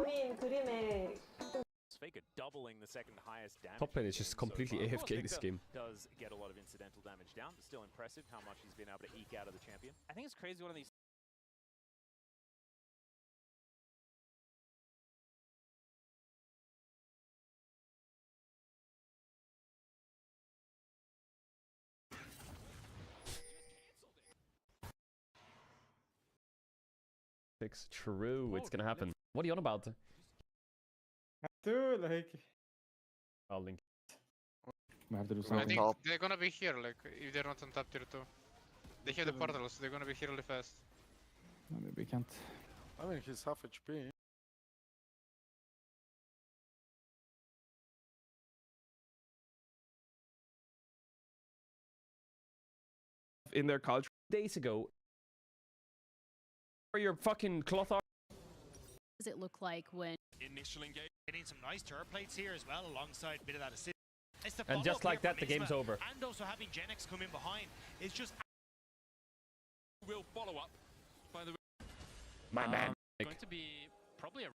그린 그림에 Faker doubling the second highest damage. Top lane is just completely so AFK this game. Does get a lot of incidental damage down, but still impressive how much he's been able to eke out of the champion. I think it's crazy one of these. It's true, it's gonna happen. What are you on about? Dude, like, I'll link. we have to do I something. think they're gonna be here, like, if they're not on top tier 2. They have the portals, they're gonna be here really fast. Maybe we can't. I think he's half HP. In their culture days ago. For your fucking cloth art. Does it look like when Initial engage. Getting some nice turret plates here as well, alongside a bit of that assist. It's the And just follow-up like here that, the from game's Isma, over. And also having Genex come in behind is just will follow up by the My man. Going to be probably a.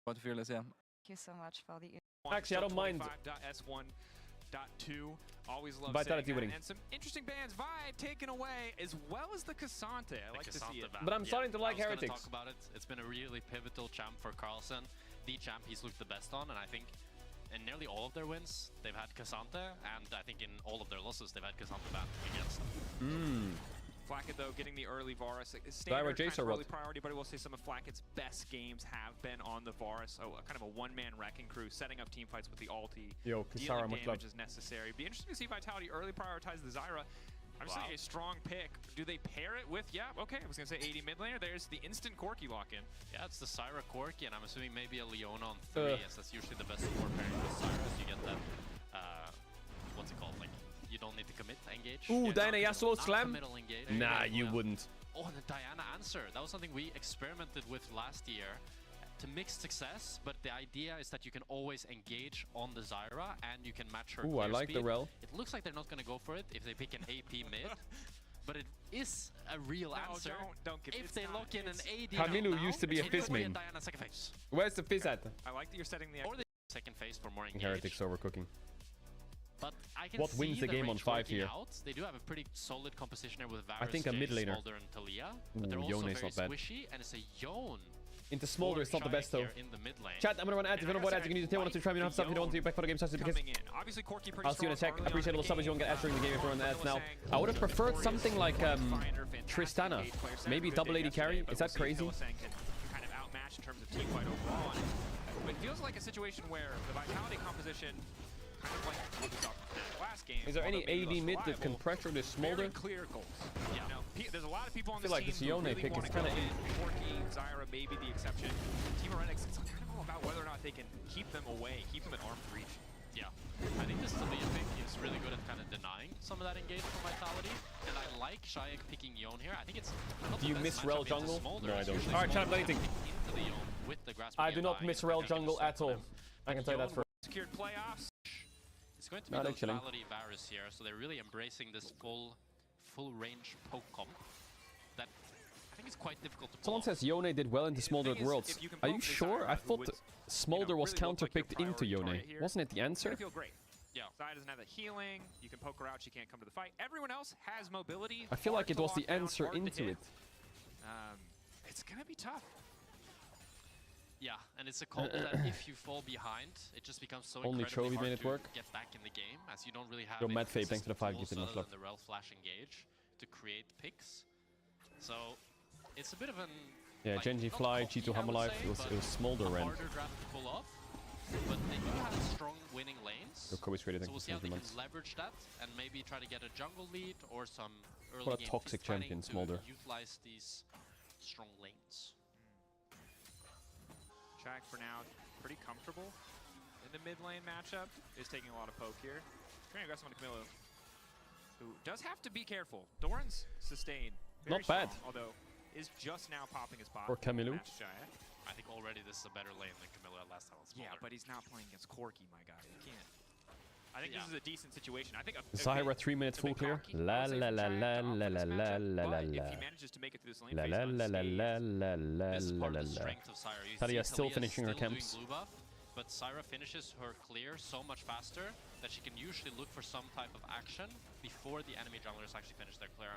What fearless, yeah. Thank you so much for the. Actually, I don't mind. S1.2. Always love Vitality winning. And some interesting bans. Vibe taken away, as well as the Cassante. I like to see it. But I'm starting to like Heretics. Talk about it. It's been a really pivotal champ for Carlsen. The champ he's looked the best on, and I think in nearly all of their wins, they've had Cassante, and I think in all of their losses, they've had Cassante banned against them. Flacket, though, getting the early Varus. Standard kind of early priority, but I will say some of Flacket's best games have been on the Varus. So kind of a one-man wrecking crew, setting up team fights with the ulti, Yo, Kisara, dealing much love. damage as necessary. Be interesting to see Vitality early prioritize the Zyra. Obviously, a strong pick. Do they pair it with, yeah, okay, I was going to say 80 mid laner. There's the instant Corki lock-in. Yeah, it's the Zyra Corki, and I'm assuming maybe a Leona on 3, as that's usually the best support pairing with Zyra, so you get that, what's it called, like, you don't need to commit to engage. Ooh, Diana Yasuo slam? Engage. Nah, you wouldn't. Oh, and the Diana answer. That was something we experimented with last year to mixed success, but the idea is that you can always engage on the Zyra and you can match her. Ooh, I like the rel. It looks like they're not going to go for it if they pick an AP mid, but it is a real answer. Don't give if they lock in an AD. Kamilu used to be a Fizz main. Diana second phase. Where's the Fizz at? I like that you're setting the or the second phase for more engage. Heretics overcooking. But I can What wins see the game on 5 here? Out. They do have a pretty solid composition here with Varus, I think a mid laner. Smolder, and Talia. But they're also Yone very is not bad. squishy, and it's a Yone. Into Smolder is not the best though. In the mid lane. Chat, I'm gonna run ads. If you don't want ads, you can use the tail one to try. You don't have stuff. If you don't want to, back for the game starts because Obviously, Corki pretty I'll see you in a sec. Appreciate a little subs. You won't get ads during the game if you run ads now. I would have preferred something like Tristana. Maybe double AD carry. Is that crazy? Kind of outmatched in terms of team fight overall. But it feels like a situation where the Vitality composition kind of like what we saw from last game. Is there any AD mid that can pressure this Smolder? Clear goals. Yeah. There's a lot of people on I feel like this the team Yone pick is kind of Corki, Zyra may be the exception. Team Heretics, it's kind of all about whether or not they can keep them away, keep them at arm's reach. Yeah. I think this Talia pick is really good at kind of denying some of that engage from Vitality. And I like Shayak picking Yone here. I think it's not Do you miss Rel jungle? No, I don't. Alright, chat, anything. Into the Yone with the I do not miss Rel jungle at all. I can tell you that for secured playoffs. It's going to be the Vitality Varus here, so they're really embracing this full range poke comp that I think is quite difficult to pull. Someone says Yone did well into Smolder at Worlds. Are you sure? I thought Smolder was counterpicked into Yone. Wasn't it the answer? Feel great. Yeah. Zai doesn't have the healing. You can poke her out. She can't come to the fight. Everyone else has mobility. I feel like it was the answer into it. It's gonna be tough. Yeah, and it's a combo that if you fall behind, it just becomes so Only incredibly Chovy hard made it to work. get back in the game, as you don't really have. Yo, Matt Faye, thanks for the 5 gifted much love. The Rel Flash engage to create picks, so it's a bit of an yeah, like, Genji Fly, Cheeto Hamalife. It was Smolder ran. Harder draft to pull off, but they do have strong winning lanes. Yo, Kobe's ready, so we'll see how they can leverage that and maybe try to get a jungle lead or some early what a game toxic champion, Smolder. Utilize these strong lanes. Shaq for now, pretty comfortable in the mid lane matchup. Is taking a lot of poke here. Very aggressive on Camilo, who does have to be careful. Doran's sustained. Not bad. Strong, although is just now popping his pot. Or Camilo. I think already this is a better lane than Camilo last time. Yeah, but he's not playing against Corki, my guy. You can't. I think this is a decent situation. I think Zyra 3 minutes full clear. La la la la la la la la la la. If he manages to make it through this lane La phase la la la la la la This is la part la of the la. strength of Zyra. You Talia see still Talia finishing her still doing camps. blue buff, but Zyra finishes her clear so much faster that she can usually look for some type of action before the enemy junglers actually finish their clear.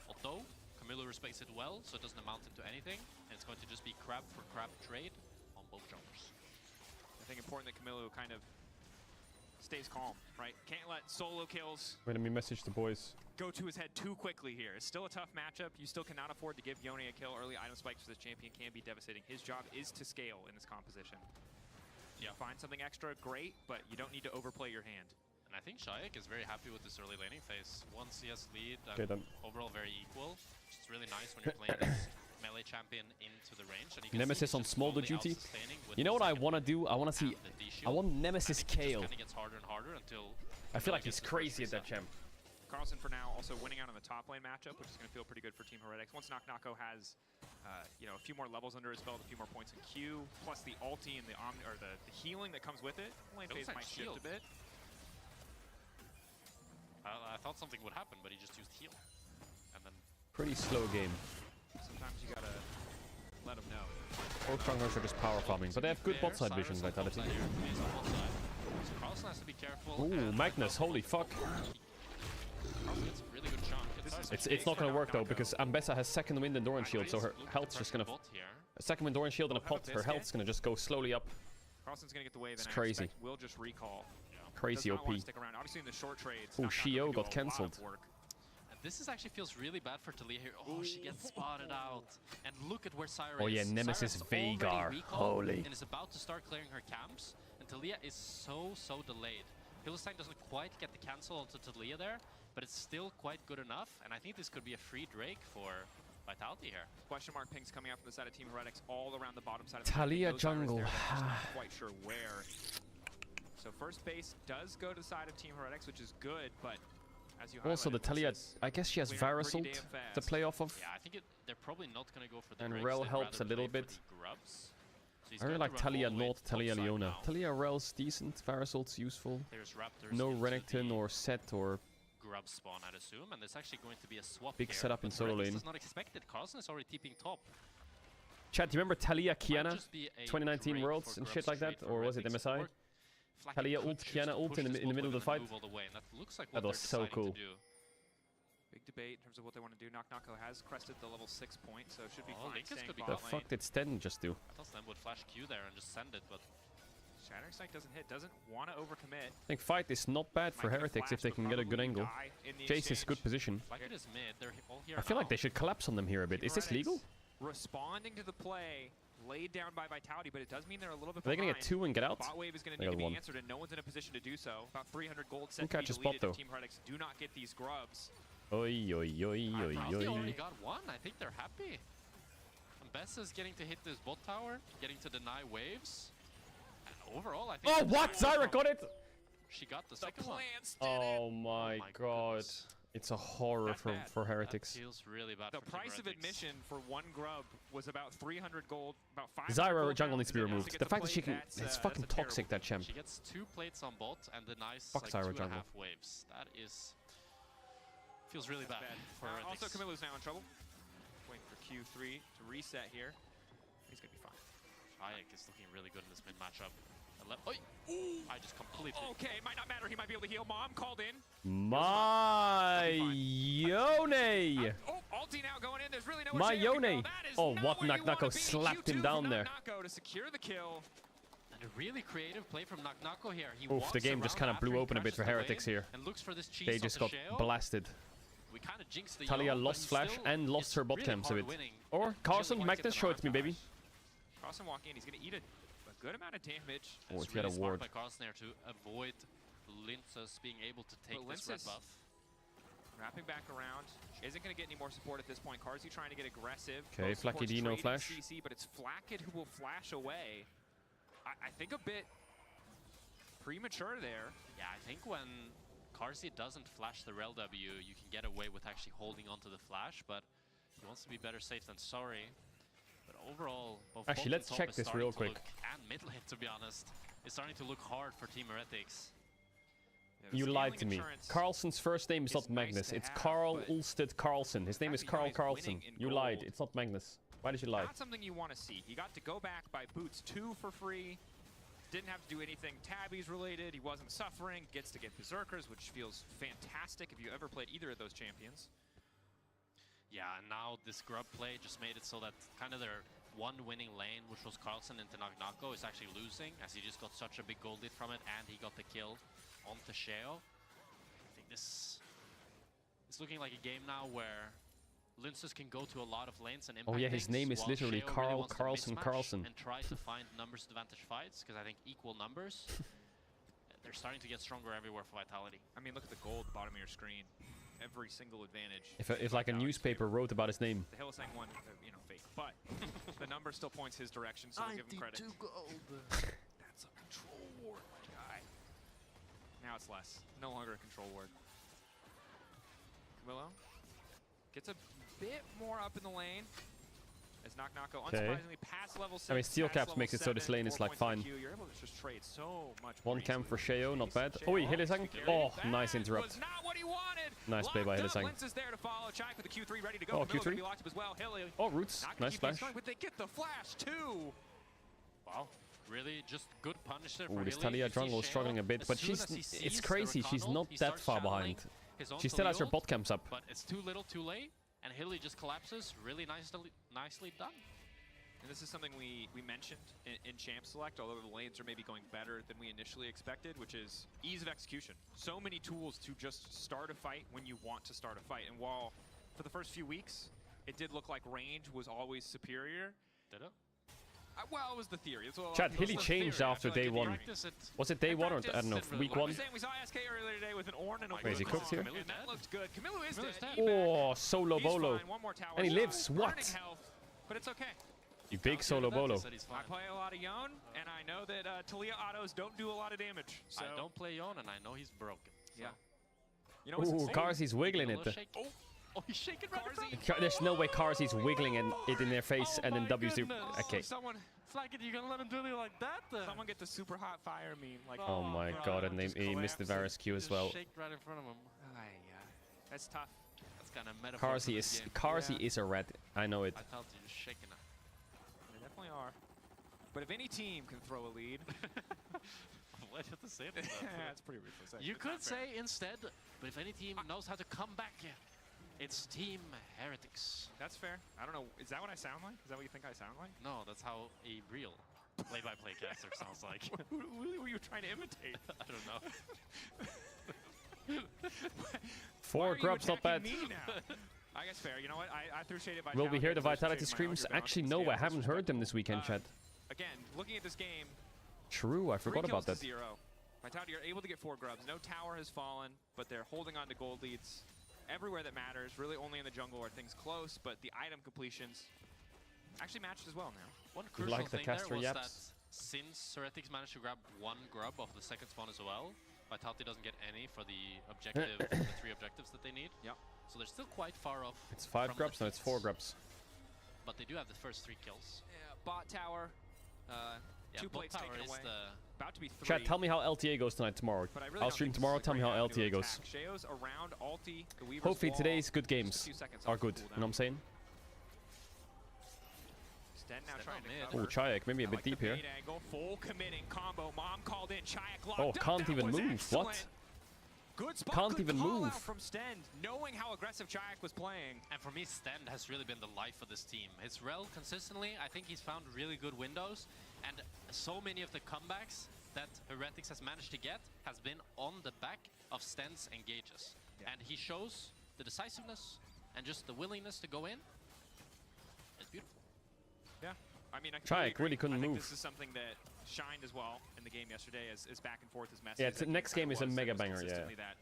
Although, Camilo respects it well, so it doesn't amount into anything, and it's going to just be crab for crab trade on both junglers. I think important that Camilo kind of stays calm, right? Can't let solo kills Wait, let me message the boys. go to his head too quickly here. It's still a tough matchup. You still cannot afford to give Yone a kill early. Item spikes for this champion can be devastating. His job is to scale in this composition. Yeah, find something extra, great, but you don't need to overplay your hand. And I think Shayak is very happy with this early laning phase. 1 CS lead, Okay, done. overall very equal. It's really nice when you're playing this melee champion into the range. And you can Nemesis see on he's just smolder slowly duty. out-sustaining with You know the what I second want to do? I want to see. and the D I shield. want Nemesis And it just Kale. kinda gets harder and harder until I feel Camilo like he's gets the first crazy at that reset. champ. Carlson for now also winning out on the top lane matchup, which is going to feel pretty good for Team Heretics. Once Knock-Knocko has, you know, a few more levels under his belt, a few more points in Q, plus the ulti and the the healing that comes with it, lane It phase looks like might shift shield. a bit. I thought something would happen, but he just used heal. And then Pretty slow game. Sometimes you gotta let them know. Both junglers are just power farming, but they have good bot side vision, Vitality. So Carlson has to be careful. Ooh, and Magnus, holy fuck. Carlson gets a really good chunk. It's not gonna work though, because Ambessa has second wind and Doran shield, so her health's just gonna... A second wind Doran shield and a pot, her health's gonna just go slowly up. Carlson's gonna get the wave, It's and crazy. I expect will just recall. Crazy Does not wanna OP. stick around. Obviously in the short trades. Ooh, Knock-Knocko Shio can do got a lot of cancelled. work. And this is actually feels really bad for Talia here. Oh, she gets spotted out. And look at where Zyra Oh yeah, is. Nemesis Zyra has already Veigar. recalled Holy. And is about to start clearing her camps. And Talia is so delayed. Philistine doesn't quite get the cancel onto Talia there, but it's still quite good enough. And I think this could be a free Drake for Vitality here. Question mark pings coming out from the side of Team Heretics all around the bottom side of the Talia map. Those Zyras jungle. there that I'm just not quite sure where. So first base does go to the side of Team Heretics, which is good, but as you Also, the highlighted, Talia, Nemesis I guess she has clearing pretty Varusult damn to fast. play off of. Yeah, I think they're probably not going to go for the And Drakes. Rel They'd helps rather a little play for bit. the Grubs. So he's I really going to like run Talia all the way Nord, to Talia top side Leona. now. Talia Rel's decent, Varusult's useful. There's Raptors No into Renekton the or Set or... Grub spawn, I'd assume, and there's actually going to be a swap Big here, setup in but solo Heretics lane. does not expect it. Carlson is already TPing top. Chat, do you remember Talia Might Kiana? just be a 2019 Drake Worlds for and Grubs shit like that? trade for Or was it Heretics, MSI? or Flaky Talia could ult, choose Kiana to ult push in the this middle of the bot fight. wave and move all the way, and that looks like That what was they're so deciding cool. to do. Big debate in terms of what they want to do. Knock-Knocko has crested the level 6 point, so should be Oh, fine Linkus staying could be The bot fuck lane. did Sten just do? I thought Slam would flash Q there and just send it, but Shattering Strike doesn't hit, doesn't want to overcommit. I think fight is not bad for Might get a Heretics if flash, they but can get a good probably angle. die in the Jace is good exchange. position. like it is mid. They're all here I feel like now. they should collapse on them here a bit. Team Is this Heretics legal? Responding to the play laid down by Vitality, but it does mean they're a little bit Are they gonna behind. get 2 and get out? Bot wave is going to They need to got be 1. answered, and no one's in a position to do so. About 300 gold set Who to be catches deleted bot, if though? Team Heretics do not get these grubs. Oi, oi, oi, oi, They already oi. got one. I think they're happy. Ambessa's getting to hit this bot tower, getting to deny waves. And overall, I think... Oh, what? Zyra got it? She got the The second one. plants did it! Oh my god. goodness. It's a horror That's bad. for That Heretics. feels really bad The for Team price of Heretics. admission for one grub was about 300 gold, about 500 Zyra gold jungle now, needs to be and then removed. get The the fact that she plate, can... that's, It's that's fucking a terrible toxic, that champ. She gets 2 plates on bot and denies Fuck like Zyra 2.5 jungle. waves. That is... Feels really That's bad, bad. for Heretics. Also, Camilo's now in trouble. Waiting for Q3 to reset here. He's going to be fine. Shayak is looking really good in this mid matchup. Oi! I just completely... Okay, it might not matter. He might be able to heal. Mom called in. My Yone! Oh, ulti now going in. There's really no My way Shayo can go. Yone. That is Oh, not what? where you Knock-Knocko wanna be. slapped him Q2 down from there. Knock-Knocko to secure the kill. And a really creative play from Knock-Knocko here. He Oof, walks the game just around kind of after blew he open a bit crashes for the Heretics wave here. And looks for this cheese They off just the got Sheo. blasted. We kind of jinxed the Talia Yone, but lost he's flash still- and lost it's her bot really camps a hard bit. winning. Or Carlson, Really wanna get Magnus, the show it to me, baby. Carlson walking in. He's going to eat a good amount of damage. Oh, It's he had a really smart ward. by Carlson there to avoid Linces being able to take But this red Linces- buff. Wrapping back around. Isn't going to get any more support at this point. Carzzy trying to get aggressive. Okay, Both supports Flaky D, no trading flash. CC, but it's Flackid who will flash away. I think a bit premature there. Yeah, I think when Carzzy doesn't flash the Rel W, you can get away with actually holding onto the flash, but he wants to be better safe than sorry. But overall, both Actually, bot let's and top check is this starting real to quick. look- and mid lane, to be honest, is starting to look hard for Team Heretics. the You lied to scaling me. insurance Carlson's first name is not is nice Magnus. to It's have, Carl but Ulstedt Carlson. His name is fact that Carl he's Carlson. winning in You lied. gold, It's not Magnus. Why did you lie? not something you want to see. He got to go back, buy boots 2 for free. Didn't have to do anything Tabbies related. He wasn't suffering. Gets to get Berserkers, which feels fantastic if you ever played either of those champions. Yeah, and now this grub play just made it so that kind of their one winning lane, which was Carlson into Nagnako, is actually losing, as he just got such a big gold lead from it, and he got the kill onto Sheo. I think this is looking like a game now where Linces can go to a lot of lanes and impact Oh yeah, his things, name is while literally Sheo really Carl wants to Carlson mismatch Carlson. and try to find numbers advantage fights, because I think equal numbers, they're starting to get stronger everywhere for Vitality. I mean, look at the gold bottom of your screen. Every single advantage. If like a newspaper wrote about his name. The Hylissang one, you know, fake. But the number still points his direction, so we'll give him credit. gold. That's a control ward, my guy. Now it's less. No longer a control ward. Camillo gets a bit more up in the lane. As Nagnako unsurprisingly past level 6. I mean, steel past caps level makes it so 7, this lane is 4 like points for fine. Q. You're able to just trade so much. One more cam easily for with Sheo, not Chase. bad. Sheo, Oh, Hylissang. security. Oh, That nice interrupt. was not what he wanted. Nice play by Locked up. Hylissang. Lince is there to follow. Chayek with the Q3 ready to go. Oh, Camillo gonna Q3. be locked up as well. Hilly Oh, Roots. not gonna Nice keep flash. going, but they get the flash too. Wow, really just good punish there Oh, for this Hilly. Talia You see jungle is Sheo, struggling a bit, as but soon as he it's sees the crazy. She's Rakanal, not he that starts far channeling behind. his own She still has her Khalil, bot camps up. but it's too little too late, and Hilly just collapses. Really nicely done. And this is something we mentioned in Champ Select, although the lanes are maybe going better than we initially expected, which is ease of execution. So many tools to just start a fight when you want to start a fight. And while for the first few weeks, it did look like range was always superior. Did it? Well, it was the theory. It's Chad, it was Hilly the changed theory. I after feel like day in the one. practice, Was it day in one or, I practice, don't know, didn't really week work. one? I'm saying we saw SK earlier today with an Ornn and a Wait, is he Wukong, cooked here? and that looked good. Camillo is Camillo's dead. dead. He's back. Oh, solo He's bolo. fine. One more tower And he shot. lives. What? Burning health, but it's okay. You big solo bolo. Said he's I fine. play a lot of Yone, and I know that Talia autos don't do a lot of damage. So I don't play Yon, and I know he's broken. So. Yeah. You know what's Ooh, insane? Karzi's wiggling A it. little shake. Oh, he's shaking right in front of Karzi. There's no way Karzi's wiggling it in their face and then W0. Okay. Someone Flagged, you gonna let him do it like that? Someone get the super hot fire meme. Like, Oh my bro, god, and just he missed the collapsing. Varus Q as Just well. shake right in front of him. that's tough. That's kind of metaphor. Karzi is a rat. I know it. I thought you just shaking it. They definitely are. But if any team can throw a lead, Why did you have to say that? that's pretty ruthless. You could say instead, but if any team knows how to come back, it's Team Heretics. That's fair. I don't know. Is that what I sound like? Is that what you think I sound like? No, that's how a real play-by-play caster sounds like. Who were you trying to imitate? I don't know. Why 4 are you grubs, not bad. attacking me now? I guess fair. You know what? I threw shade at Will we hear the Vitality Vitality screams? Actually, no, I haven't heard them this weekend, Chad. Again, looking at this game, True, I 3 forgot kills about to that. 0. Vitality are able to get 4 grubs. No tower has fallen, but they're holding on to gold leads everywhere that matters. Really only in the jungle are things close, but the item completions actually matched as well now. One You crucial like the thing there caster was yaps? that since Heretics managed to grab 1 grub off the second spawn as well, Vitality doesn't get any for the objective, the 3 objectives that they need. Yep. So they're still quite far off. It's 5 from grubs, no, it's 4 defeats, grubs. But they do have the first 3 kills. Yeah, bot tower, Yeah, 2 bot plates tower taken is away. the About to be 3. Chad, tell me how LTA goes tonight, tomorrow. But I really I'll don't stream think this tomorrow, is a tell me great how avenue LTA of goes. attack. Sheo's around ulti, the Weaver's Hopefully wall, today's good just a games few seconds are off the good, you know what I'm cooldown. saying? Sten now Sten trying on to mid. cover. Oh, Chayek, maybe a I bit like the deep here. bait angle, full committing combo. Mom called in. Chayek locked Oh, up. can't That even was move. What? excellent. Good spot. Can't good even call move. out from Sten, knowing how aggressive Chayek was playing. And for me, Sten has really been the life of this team. His rel consistently, I think he's found really good windows, and so many of the comebacks that Heretics has managed to get has been on the back of Sten's engages. Yeah. And he shows the decisiveness and just the willingness to go in. It's beautiful. Yeah. I mean, I Chayek really couldn't I think move. this is something that shined as well in the game yesterday, as back and forth as messy. Yeah, as that next game is a was, mega it was banger, yeah. consistently that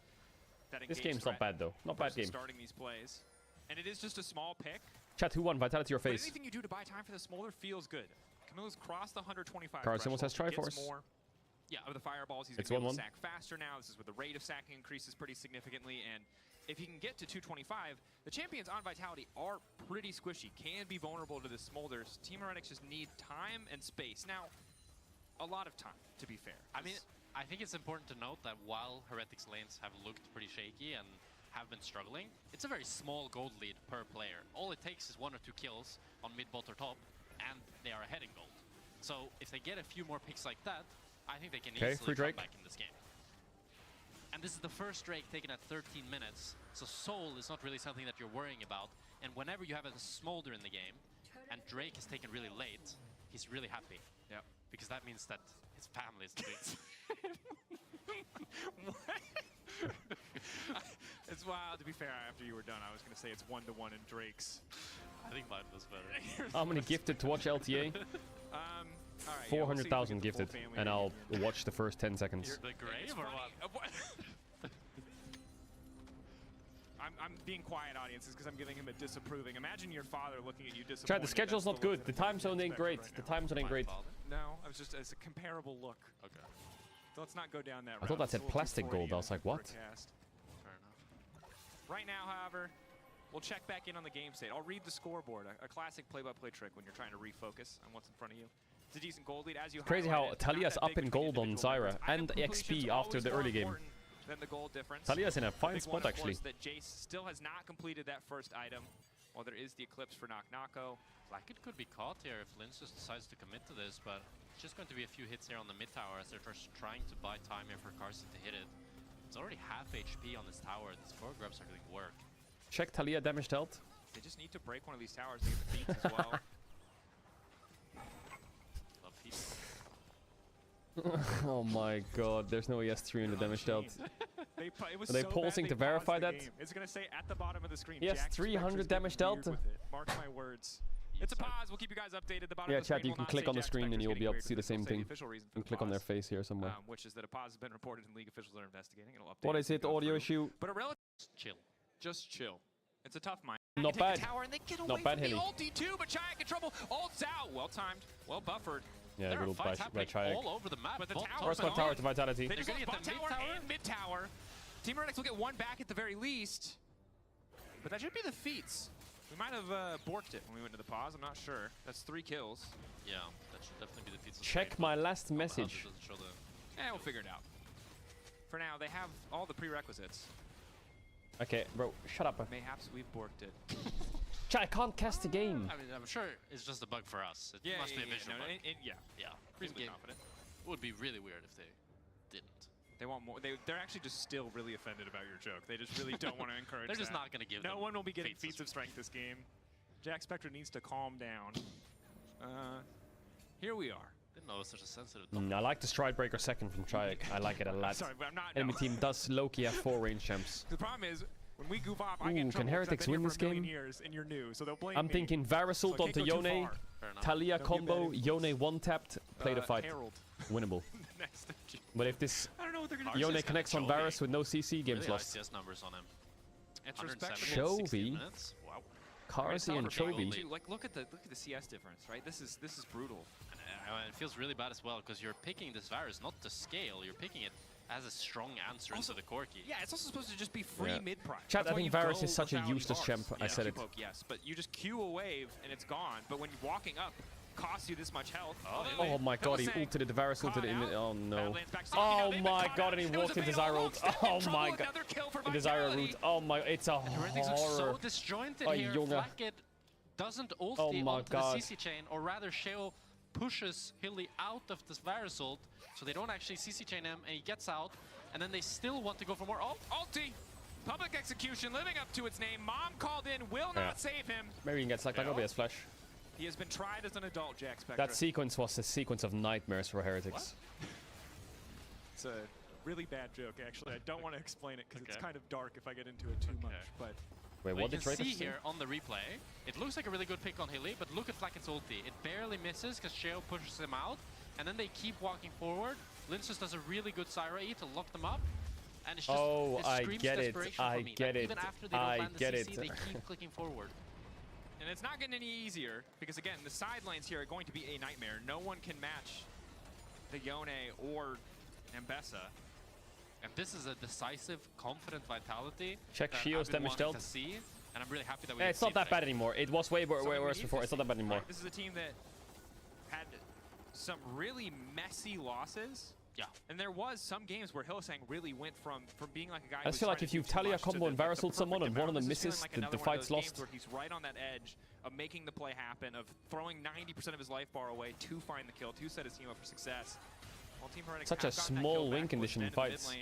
This engaged game's not threat bad though. Not bad versus game. starting these plays. And it is just a small pick. Chat, who won? Vitality or But FaZe? anything you do to buy time for the smolder feels good. Camillo's crossed the 125 Carson almost has threshold. He gets Triforce. more of the fireballs. He's It's going to be able to 1-1. sack faster now. This is where the rate of sacking increases pretty significantly. And if he can get to 225, the champions on Vitality are pretty squishy, can be vulnerable to the smolders. Team Heretics just need time and space. Now, a lot of time, to be fair. I mean, I think it's important to note that while Heretics lanes have looked pretty shaky and have been struggling, it's a very small gold lead per player. All it takes is 1 or 2 kills on mid, bot, or top, and they are ahead in gold. So if they get a few more picks like that, I think they can easily come back in this game. And this is the first Drake taken at 13 minutes, so Soul is not really something that you're worrying about. And whenever you have a Smolder in the game, and Drake is taken really late, he's really happy. Yeah. Because that means that his family is doing It's wild. To be fair, after you were done, I was going to say it's 1-to-1 in Drake's. I think mine was better. How many gifted to watch LTA? All right, 400,000 gifted, and I'll watch the first 10 seconds. The grave or what? I'm being quiet, audiences, because I'm giving him a disapproving. Imagine your father looking at you disappointed. Chad, the schedule's not good. The time zone ain't great. The time zone ain't great. No, I was just as a comparable look. Okay. So let's not go down that route. I thought that It's a said little too plastic gold. I was like, what? forecast. Fair enough. Right now, however, we'll check back in on the game state. I'll read the scoreboard, a classic play-by-play trick when you're trying to refocus on what's in front of you. It's a decent gold lead, as you Crazy how highlighted, Talia's not that up in big between gold on individual Zyra members. I and think XP completion's after the always early more game. important than the gold difference. Talia's in a fine Big spot, one, of actually. course, that Jace still has not completed that first item, while there is the Eclipse for Knock Knocko. Blackett could be caught here if Linsus decides to commit to this, but it's just going to be a few hits here on the mid tower as they're just trying to buy time here for Carson to hit it. It's already half HP on this tower. These 4 grubs are doing work. Check Talia damage dealt. They just need to break one of these towers to get the feats as well. Love feats. Oh my god, there's no ES3 in the damage dealt. It was Are they so pausing bad to they paused verify the that? game. It's going to say at the bottom of the screen. Yes, Jack 300 Spectre's damage getting dealt. weird with it. Mark my words. It's a pause. We'll keep you guys updated. The bottom Yeah, of the chat, screen you will can not click say on the Jack screen and Spectre's you'll be getting able to see weird the with it. same It'll say thing. the official reason for You the can click on their pause, face here somewhere. which is that a pause has been reported in League officials are investigating. It'll update. What as is we it? go Audio through. issue? But a relative Chill. Just chill. It's a tough mind. Not Take bad. the tower and they get Not away bad, from the Hilly. ulti too, but Chayek in trouble. Ult's out. Well timed. Well buffered. Yeah, There good are old fights by happening Chayek. all over the map. But the Bot tower's First one tower to Vitality. They They're just gonna lost get bot the tower mid-tower? and mid tower. Team Heretics will get one back at the very least. But that should be the feats. We might have borked it when we went to the pause. I'm not sure. That's 3 kills. Yeah, that should definitely be the feats. Check my last message. We'll figure it out. For now, they have all the prerequisites. Okay, bro, shut up. Mayhaps we've borked it. Chat, I can't cast the game. I mean, I'm sure it's just a bug for us. It must be a visual bug. Yeah. Yeah. Reasonably In-game, confident. it would be really weird if they didn't. They want more. They're actually just still really offended about your joke. They just really don't want to encourage They're just that. not going to give No them one will be getting feats feats of strength this game. Jack Spectre needs to calm down. Here we are. Didn't know it was such a sensitive I like the Stride Breaker second from Chayek. I like it a lot. Sorry, but I'm not. Enemy no. team does Loki have 4 range champs. The problem is, when we goof off, I get in Ooh, trouble can Heretics 'cause I've been win here this for a million game? years and you're new, so they'll blame I'm me. thinking Varasult So I can't onto go too Yone. far. Fair enough. Talia Don't be a combo, bad Yone one tapped, play the fight. Herald. Winnable. Next. But if this I don't know what they're gonna do. Yone Arceus connects on got Varus with no CC, game's Really high lost. CS numbers on him. It's 170 respectable. in 16 Chovy. minutes. Wow. Karzi and for gold Chovy. lead. Like, look at the CS difference, right? This is brutal. And it feels really bad as well because you're picking this virus not to scale. You're picking it as a strong answer Also- to the Corki. Yeah, it's also supposed to just be free Yeah. mid-prime. Chat, That's I why think you Varus go is such a without useless bars. champ. I said it. Q-poke, yes, but you just Q a wave and it's gone. But when you're walking up, costs you this much health. Oh my god, he ulted it. The Varus ulted it in. Oh no. Oh my god, and he walked into Zyra ult. Oh my god. Into Zyra route. Oh my, it's a Heretics look so horror. disjointed Oh, here. Junge. Blackett doesn't ulti Oh my onto God. the CC chain, or rather Sheo pushes Hilly out of this virus ult, so they don't actually CC chain him, and he gets out, and then they still want to go for more ult. Ulti. Public execution living up to its name. Mom called in, will Yeah. not save him. Maybe he can get select like OBS flash. He has been tried as an adult, Jack Spectre. That sequence was a sequence of nightmares for Heretics. It's a really bad joke, actually. I don't want to explain it because it's Okay. kind of dark if I get into it too much. But Wait, But what you did can Trader see say? here on the replay, it looks like a really good pick on Hilly, but look at Flackett's ulti. It barely misses because Sheo pushes him out, and then they keep walking forward. Linsus does a really good Zyra E to lock them up, and it's just Oh, it I screams get it. desperation I for me. get Like, it. even after they don't I land the get CC, it. they keep clicking forward. and it's not getting any easier because again, the side lanes here are going to be a nightmare. No one can match the Yone or Ambessa. And this is a decisive, confident vitality. Check that Shio's I've been damage wanting dealt. to see, and I'm really happy that we Eh, can it's not see that today. bad anymore. It was way Something we worse need before. to It's not that bad anymore. This is a team that had some really messy losses Yeah. And there was some games where Hylissang really went from being like a guy. I just feel like if you Talia combo and Varusult someone and one of them misses, the fight's lost. Where he's right on that edge of making the play happen, of throwing 90% of his life bar away to find the kill, to set his team up for success. Well, Team Heretics Such a small win condition in fights.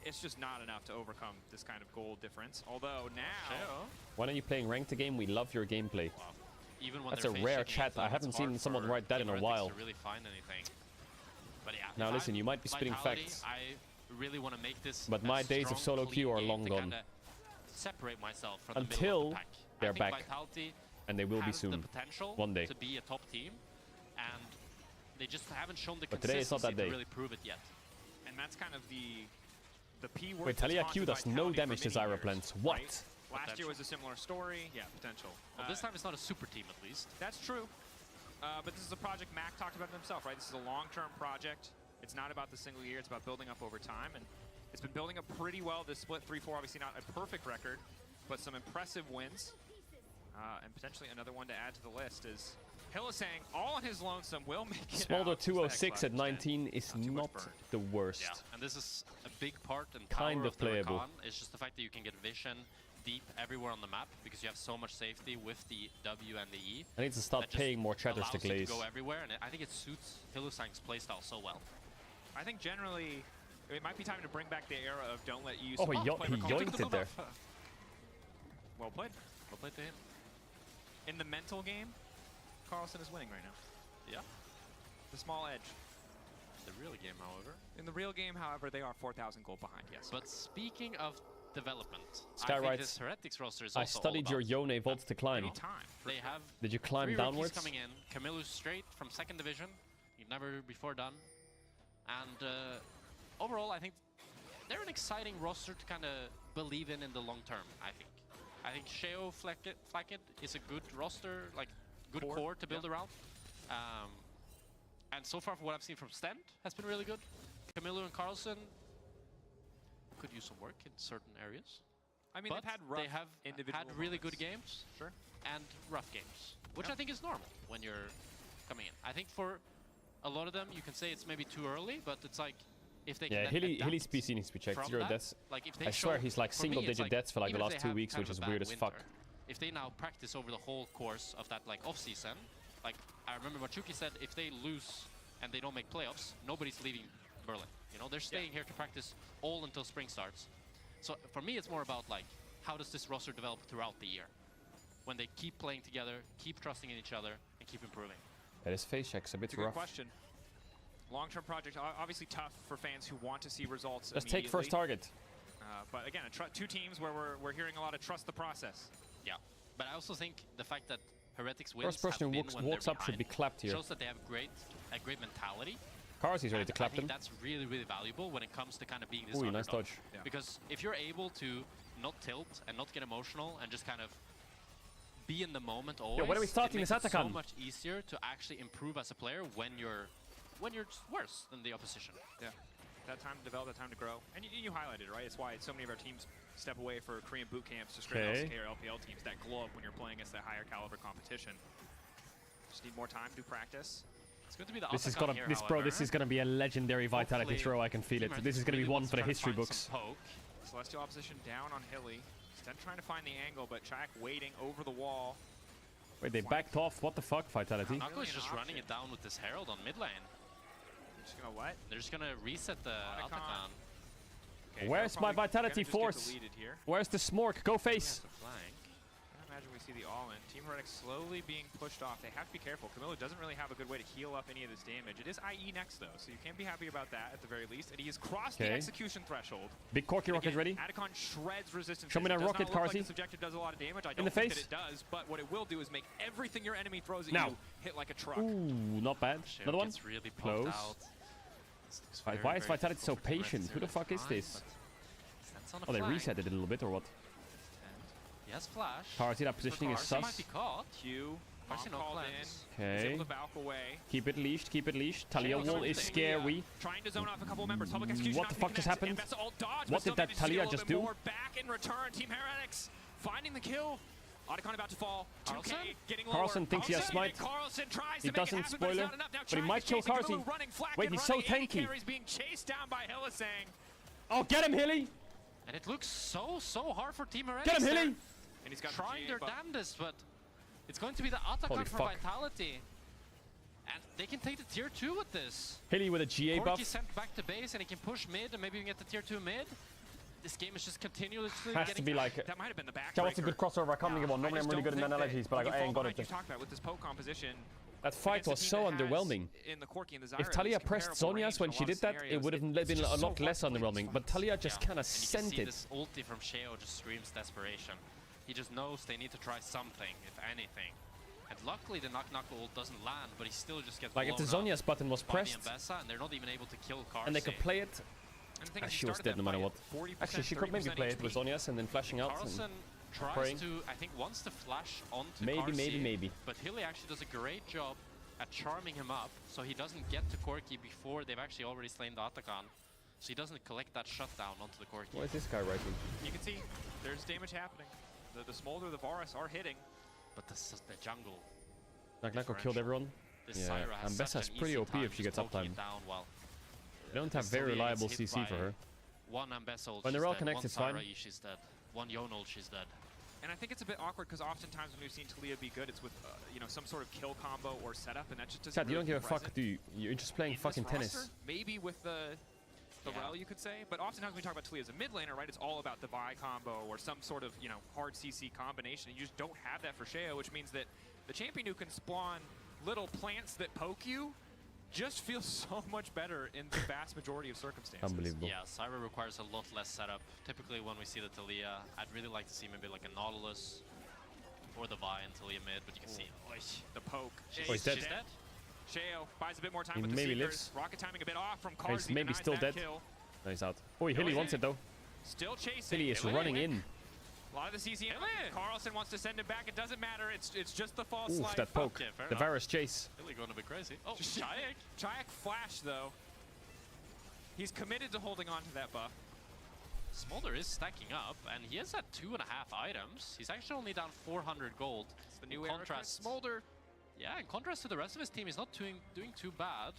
It's just not enough to overcome this kind of goal difference. Although now, when are you playing ranked again? We love your gameplay. Wow. Even when That's a rare chat. I haven't seen someone write that in a while. To really find anything. But yeah, Now listen, you might be spitting Vitality, facts. I really want to make this. But my days of solo queue are long gone. Separate myself from the middle Until of the pack. they're I think back. Vitality And they will be has soon. the potential One day. to be a top team, and they just haven't shown the But today is not that consistency day. to really prove it yet. and that's kind of the P word. Wait, that's Talia haunted Q does no Vitality damage for to many Zyra years, plants. right? What? Last year was a similar story. Yeah, potential. Well, this time it's not a super team at least. That's true. But this is a project Mac talked about himself, right? This is a long-term project. It's not about the single year. It's about building up over time. And it's been building up pretty well. This split 3-4, obviously not a perfect record, but some impressive wins. And potentially another one to add to the list is Hylissang, all on his lonesome, will make it Smolder out. 206 at 19 is Not too much not burned. the worst. Yeah, and this is a big part and Kind power of the playable. Rakan. It's just the fact that you can get vision deep everywhere on the map because you have so much safety with the W and the E. I need to start that just paying more chatters to allows you glaze. go everywhere, and I think it suits Hylissang's playstyle so well. I think generally it might be time to bring back the era of don't let you. Oh, he play Rakan. yoinked it there. Well played. Well played to him. In the mental game, Carlson is winning right now. Yeah. The small edge. The real game, however. In the real game, however, they are 4,000 gold behind, yes. But speaking of development, Sky I think writes, this Heretics roster is I also studied all your about Yone vaults to climb. Any time. They have Did you climb 3 downwards? rookies coming in. Camillus straight from 2nd division. You've never before done. And overall, I think they're an exciting roster to kind of believe in the long term, I think. I think Sheo Flacket is a good roster, like good core to build around. And so far, from what I've seen from Stent, has been really good. Camilo and Carlson could use some work in certain areas. I mean, But they've had rough they have individual had really good moments. games Sure. and rough games, which I think is normal when you're coming in. I think for a lot of them, you can say it's maybe too early, but it's like if they Yeah, can then Hilly's adapt PC needs to be checked. from 0 that, deaths. like if they I swear show- he's like for me, it's single-digit deaths for like the even if last they 2 have weeks, kind which of is a bad weird as fuck. winter, if they now practice over the whole course of that like off-season, like I remember Machuki said, if they lose and they don't make playoffs, nobody's leaving Berlin. You know, they're staying here to practice all until spring starts. So for me, it's more about like, how does this roster develop throughout the year? When they keep playing together, keep trusting in each other, and keep improving. Yeah, this face check's a bit It's a good rough. question. Long-term project, obviously tough for fans who want to see results Let's take first target. But again, two teams where we're hearing a lot of trust the process. Yeah, but I also think the fact that Heretics wins First person who have been when walks they're up should be behind clapped here. shows that they have a great mentality. Karzi's ready And to clap I think them. that's really, really valuable when it comes to kind of being this Ooh, underdog. nice dodge. Yeah. Because if you're able to not tilt and not get emotional and just kind of be in the moment always, when are we starting it this makes it so Atakan? much easier to actually improve as a player when you're worse than the opposition. Yeah. That time to develop, that time to grow. And you highlighted it, right? It's why so many of our teams step away for Korean boot camps to straight Okay. LCK or LPL teams that glow up when you're playing against that higher caliber competition. Just need more time to practice. It's going to be the This is Atakan gonna, here, this however. is gonna be a legendary Vitality Hopefully, throw. I can feel Team it. This is Heretics gonna be really one wants for to the try to history find books. some poke. Celestial opposition down on Hilly. Sten trying to find the angle, but Chak waiting over the wall. Wait, they backed off. What the fuck, Vitality? Not Nako is really an just running option. it down with this Herald on mid lane. They're just gonna what? They're just going to reset the Atakan. Atakan. Okay, Where's they're my probably Vitality gonna just get force? deleted here. Where's the smork? Go face! He has a flank. I imagine we see the all-in. Team Heretics slowly being pushed off. They have to be careful. Camilo doesn't really have a good way to heal up any of this damage. It is IE next, though, so you can be happy about that at the very least. And he has crossed the Okay. execution threshold. Big Corky rocket Again, ready. Atacon shreds resistance. Show me that It does rocket, not look like Karzi. the subjective does a lot of damage. I In don't the think face. that it does, but what it will do is make everything your enemy throws at Now. you hit like a truck. Ooh, not bad. Sheo Another one. gets really pumped Close. out. It's Why very, is very Vitality so difficult for Team patient? Heretics Who the to fuck is find, this? but Sten's on a Oh, they flank, reset it a little bit or what? and he has flash. Karzi, that positioning is Karzi might sus. be caught. Q, Karzi Mom no called in. plans. He's Okay. able to valk away. Keep it leashed, keep it leashed. Talia Sheo's wall is something. scary. Trying to zone off a couple of members. Public execution What the not fuck just connect. happened? Ambessa ult dodge, What but still did that manages to get a Talia little just bit do? More back in return. Team Heretics finding the kill Otacon about to fall. 2K getting lower. Carlsen thinks he has smite. Carlsen tries He to make it doesn't, happen, but it's spoiler. not enough. Now But he Chai might is kill chasing Carzzy. Camilo, running flack Wait, and he's so running. tanky. He's being chased down by Hylissang. Oh, get him, Hilly! And it looks so hard for Team Heretics. Get him, They're Hilly! And he's got trying the their GA buff. damnedest, but it's going to be the Holy Otacon for fuck. Vitality. And they can take the tier 2 with this. Hilly with a GA Corki buff. sent back to base and he can push mid and maybe we can get the tier 2 mid. This game is just continuously Has to getting... be like... That might have been the backbreaker. That was a good crossover. I can't think of one. Normally I'm really good in analogies, but I ain't got it. You talked about with this poke composition. That fight was so underwhelming. In the Corki and the Zyra, If Talia pressed Zhonya's when she did that, it would have been a lot less underwhelming. But Talia just kind of And you sent can see it. this ulti from Sheo just screams desperation. He just knows they need to try something, if anything. And luckily the Knock Knock ult doesn't land, but he still just gets Like if the blown up Zhonya's button was by the pressed Ambessa, and they're not even able to kill Carzzy. and they could play it, And the thing is, she he was started dead no that matter what. fight at 40%, Actually, she could maybe 30% play it with HP. Zhonya's and then flashing out. Carlsen tries praying. to, I think, wants to flash onto Maybe, Carzzy, maybe. but Hilly actually does a great job at charming him up, so he doesn't get to Corki before they've actually already slain the Otacon. So he doesn't collect that shutdown onto the Corki. What is this guy writing? You can see there's damage happening. The Smolder, the Varus are hitting. But this is the jungle. Nagnako killed everyone. This Yeah, Zyra has Ambessa's such an pretty easy OP time if she just gets poking uptime. it down while They don't have this very Talia gets reliable hit CC for by her. One Ambessa ult, When they're she's all dead. connected, it's One fine. Zyra, she's dead. One Yone ult, she's dead. And I think it's a bit awkward because oftentimes when we've seen Talia be good, it's with you know, some sort of kill combo or setup, and that just doesn't Chad, you really don't give a fuck, present do you? You're just playing in fucking this tennis. roster. Maybe with the Yeah. Rel, you could say. But oftentimes when we talk about Talia as a mid laner, right, it's all about the buy combo or some sort of, you know, hard CC combination. And you just don't have that for Sheo, which means that the champion who can spawn little plants that poke you just feels so much better in the vast majority of circumstances. Unbelievable. Yeah, Zyra requires a lot less setup. Typically when we see the Talia, I'd really like to see maybe like a Nautilus or the Vi and Talia mid, but you can see The poke. Oh, he's dead. She's dead. Sheo buys a bit more time He with the maybe Seekers. lives. Rocket timing a bit off from He's Carzzy. maybe denies still that dead. Kill. No, he's out. Oh, Hilly wants it though. Still chasing. Hilly is Hilly. running in. A lot of the CC. Carlsen wants to send him back. It doesn't matter. It's just the false Oof, slide. that poke. Okay, fair The enough. Varus chase. Really going a bit crazy. Oh, Just Shayak. Chayak flash though. He's committed to holding on to that buff. Smolder is stacking up, and he has at 2.5 items. He's actually only down 400 gold. It's the In new era. contrast- Smolder. Yeah, in contrast to the rest of his team, he's not doing too bad.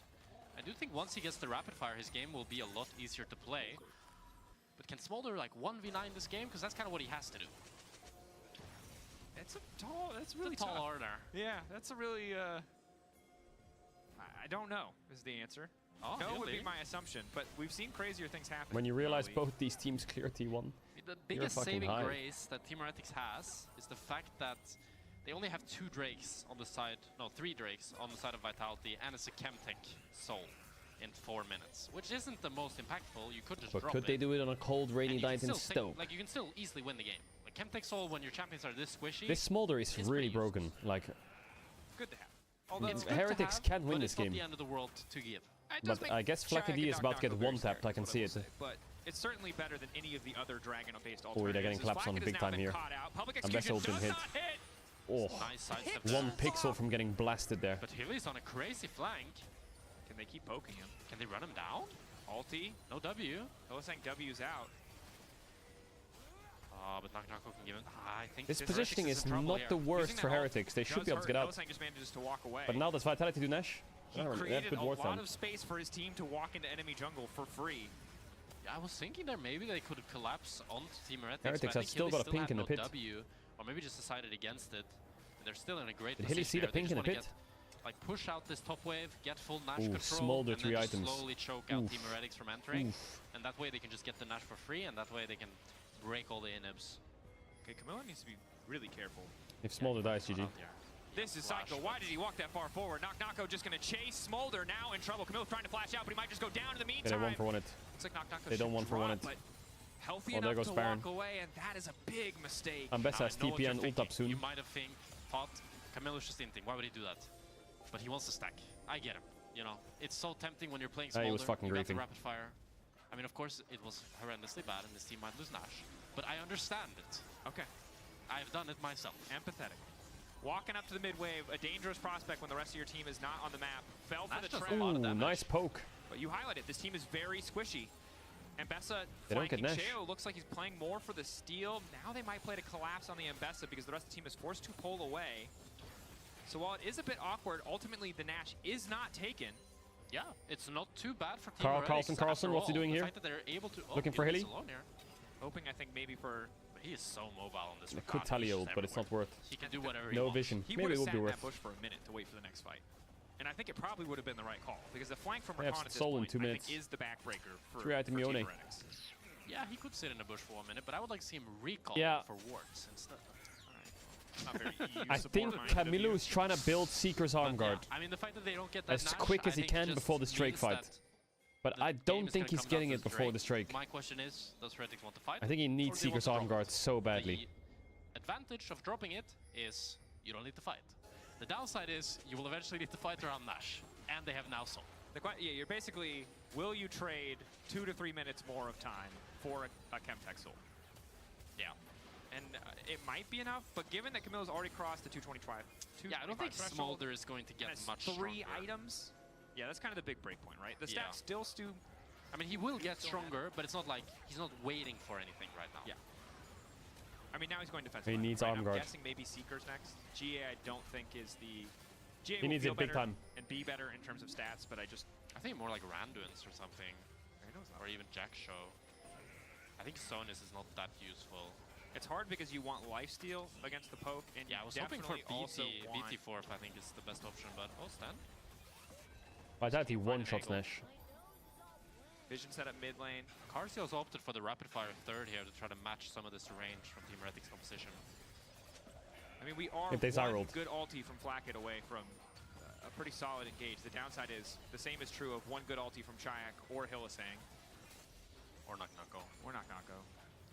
I do think once he gets the rapid fire, his game will be a lot easier to play. But can Smolder like 1v9 this game? Because that's kind of what he has to do. It's a tall. That's really It's a tall tough. order. Yeah, that's a really. I don't know. Is the answer. Oh, No would be really? my assumption, but we've seen crazier things happen. When you realize early. both these teams clear T1. The biggest fucking saving high. grace that Team Heretics has is the fact that they only have 2 Drakes on the side, no, 3 Drakes on the side of Vitality, and it's a Chemtech Soul in 4 minutes, which isn't the most impactful. You could just But drop could it. they do it on a cold, rainy and you can night in still Stoke? like you can still easily win the game. Like Chemtech Soul, when your champions are this squishy, This Smolder is It's really pretty broken. Like, Good to have. Although it's Mm, good to Heretics have, can win but this it's not game. the end of the world to give. It does but make I guess Chayak Flaky and is about to get Knock Knock very one-tapped, scary, I can is what see will it. say. But it's certainly better than any of the other Dragon-based they're alternatives. getting As collapsed on Flacket big has now time been here. caught out. Public Ambessa execution ult been does hit. not hit. Oh, Nice sidestep. one pixel from getting blasted there. But Hilly's on a crazy flank. Can they keep poking him? Can they run him down? Ulti. No W. Hylissang W's out. But Knock Knock can give it. I think This this positioning Heretics is in trouble not here. the worst Using for that ult Heretics. They should does be able to hurt. get out. Hylissang just manages to walk away. But now does Vitality do Nash? He They have created good a ward lot time. of space for his team to walk into enemy jungle for free. Yeah, I was thinking there maybe they could collapse onto Team Heretics. Heretics but I have think still Hilly got a still pink had in the no pit. W, or maybe just decided against it. And they're still in a great Did position. Hilly see the here. They pink just in the wanna pit? Get, like push out this top wave, get full Nash Ooh, control, Smolder and 3 then just items. slowly choke out Oof. Team Heretics from entering. Oof. And that way they can just get the Nash for free, and that way they can break all the inhibs. Okay, Camilla needs to be really careful. If Smolder dies, GG. Yeah. This is Flash. Psycho. Why did he walk that far forward? Knocko just going to chase Smolder, now in trouble. Camille's trying to flash out, but he might just go down in the They meantime. don't 1-for-1 it. Looks like Knocko They don't should 1-for-1 drop, it. but healthy Oh, there enough goes to Baron. walk away, and that is a big mistake. Ambessa has I know what TP you're and ult thinking. up soon. You might have thought Camille's just inting. Why would he do that? But he wants to stack. I get him. You know, it's so tempting when you're playing Ah, Smolder. he was fucking you got the griefing. rapid fire. I mean, of course, it was horrendously bad, and this team might lose Nash. But I understand it. Okay, I've done it myself. empathetic. Walking up to the mid wave, a dangerous prospect when the rest of your team is not on the map. Fell for Nash the does trap, a lot of Ooh, damage. nice poke. but you highlight it. This team is very squishy. Mbessa They don't get flanking Nash. Sheo. Looks like he's playing more for the steal. Now they might play to collapse on the Mbessa because the rest of the team is forced to pull away. So while it is a bit awkward, ultimately the Nash is not taken. Yeah, it's not too bad for Team Heretics. Carlson, what's he doing the here? fact that they're able to, Looking for he's Hilly? alone here. Hoping, I think, maybe for... But he is so mobile on this. It could tally ult, but it's not worth. He can do whatever he No wants. vision. He Maybe would it have will sat be in worth. that bush for a minute to wait for the next fight. And I think it probably would have been the right call, because the flank from They have Rakan at this Soul in point, 2 I minutes. think, is the backbreaker for, 3 item for Team Yone. Heretics. Yeah, he could sit in the bush for 1 minute, but I would like to see him recall Yeah. for wards instead. Not very EU I think support-minded of Camilo you. is trying to build Seeker's arm But yeah, guard. I mean, the fact that they don't get that As Nash, quick as I he think can just before the Drake means fight. that But the I game don't is think gonna he's come getting down it to before this Drake. My question is, does Heretics want to fight? I think he or needs do they want Seeker's to arm drop guard it? so badly. The advantage of dropping it is you don't need to fight. The downside is you will eventually need to fight around Nash, and they have now Soul. Yeah, you're basically, will you trade 2 to 3 minutes more of time for a Chemtech Soul? Yeah. And it might be enough, but given that Camilo's already crossed the 225, Yeah, I don't think threshold, Smolder is going to get and it's much 3 stronger. items. Yeah, that's kind of the big break point, right? The Yeah. stats still I mean, he will get stronger, but it's not like he's not waiting for anything right now. Yeah. I mean, now he's going defensive. He line, needs right? arm I'm guard. guessing maybe Seeker's next. GA, I don't think is the... GA He will needs feel it big better time. and be better in terms of stats, but I think more like Randuin's or something, or even Jack Show. I think Sonis is not that useful. It's hard because you want lifesteal against the poke, and Yeah, I you was hoping for definitely also BT. want... BT Fourth, I think, is the best option, but oh, Stan. Vitality one-shots angle. Nash. Vision set up mid lane. Carcios opted for the rapid fire third here to try to match some of this range from Team Heretics composition. I mean, we are If they one Zyrold. good ulti from Flacket away from a pretty solid engage. The downside is the same is true of one good ulti from Chayak or Hillisang Or Naknako. or Naknako.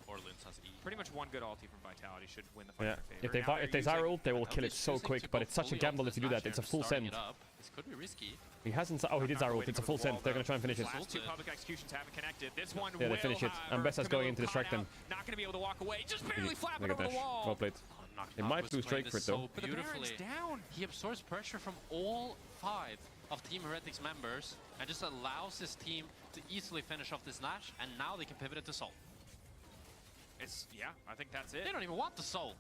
Or Linz has E. Pretty much one good ulti from Vitality should win the fight Yeah. in their favor. If they Now if they they're Zyro using- ult, they will kill it He's so choosing quick, to but go it's such a fully gamble onto if you do this that. match It's a here, full starting send. it up. This could be risky. He hasn't. Oh, he did Zyro ult. waiting It's a for full the send. wall, They're going to though. try and finish it. Last two public executions haven't connected. This one Yeah, they will, finish it. however, Ambessa's going in to Camilo distract caught them. out. Not going to be able to walk away. Just barely flapping Look at over the Nash. wall. Well played. Oh, They might Naknako's lose played Drake this for it, so though. But the beautifully. Baron's down. He absorbs pressure from all 5 of Team Heretics members and just allows his team to easily finish off this Nash, and now they can pivot it to Soul. Yeah, I think that's it. They don't even want the Soul.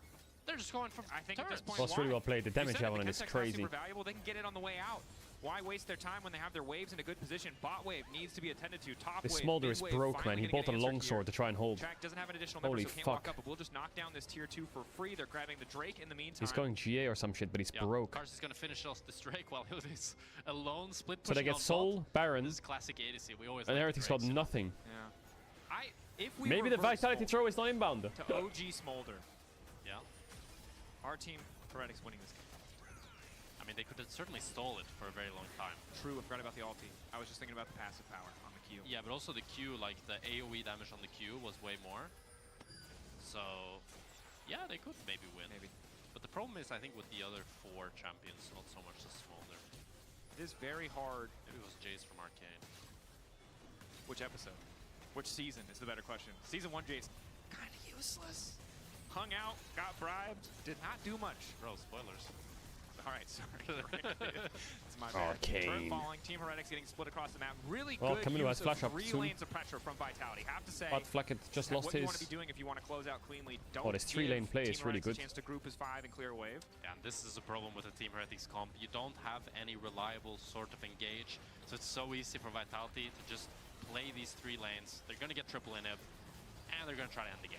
They're just going for I think at this turrets. point, Well, it's really why? well played. The We damage said it, level on the it is Chemtech's not crazy. super valuable. They can get it on the way out. Why waste their time when they have their waves in a good position? Bot wave needs to be attended to. Top This wave, Smolder mid is wave, broke, man. finally He getting bought a an answer longsword here. to try and hold. Track doesn't have an additional Holy member, so can't fuck. walk up, but we'll just knock down this tier 2 for free. They're grabbing the Drake in the meantime. He's going GA or some shit, but he's Yeah, broke. Kars is going to finish off this Drake while he is alone, split So they pushing get on Soul, bot. Baron, This is classic ADC. We always and like the Heretics got Drakes. nothing. Yeah. If we Maybe the reverse Vitality Smolder throw is not inbound. to OG Smolder, Yeah. our team, Heretics winning this game. I mean, they could have certainly stole it for a very long time. True, I forgot about the ulti. I was just thinking about the passive power on the Q. Yeah, but also the Q, like the AoE damage on the Q was way more. So, yeah, they could maybe win. Maybe. But the problem is, I think, with the other 4 champions, not so much the Smolder. It is very hard. Maybe it was Jace from Arcane. Which episode? Which season is the better question. Season 1 Jace, kind of useless. Hung out, got bribed, did not do much. Bro, spoilers. All right, sorry. It's my bad. Arcane. Turret falling, Team Heretics getting split across the map. Really Well, good Camilo use has flash of up 3 soon. lanes of pressure from Vitality. Have to say, But Flacket just that lost what you his. want to be doing if you want to close out cleanly. Don't Oh, this 3-lane give play Team is really Heretics good. a chance to group as 5 and clear a wave. And this is a problem with the Team Heretics comp. You don't have any reliable sort of engage, so it's so easy for Vitality to just play these 3 lanes. They're going to get triple inhib, and they're going to try to end the game.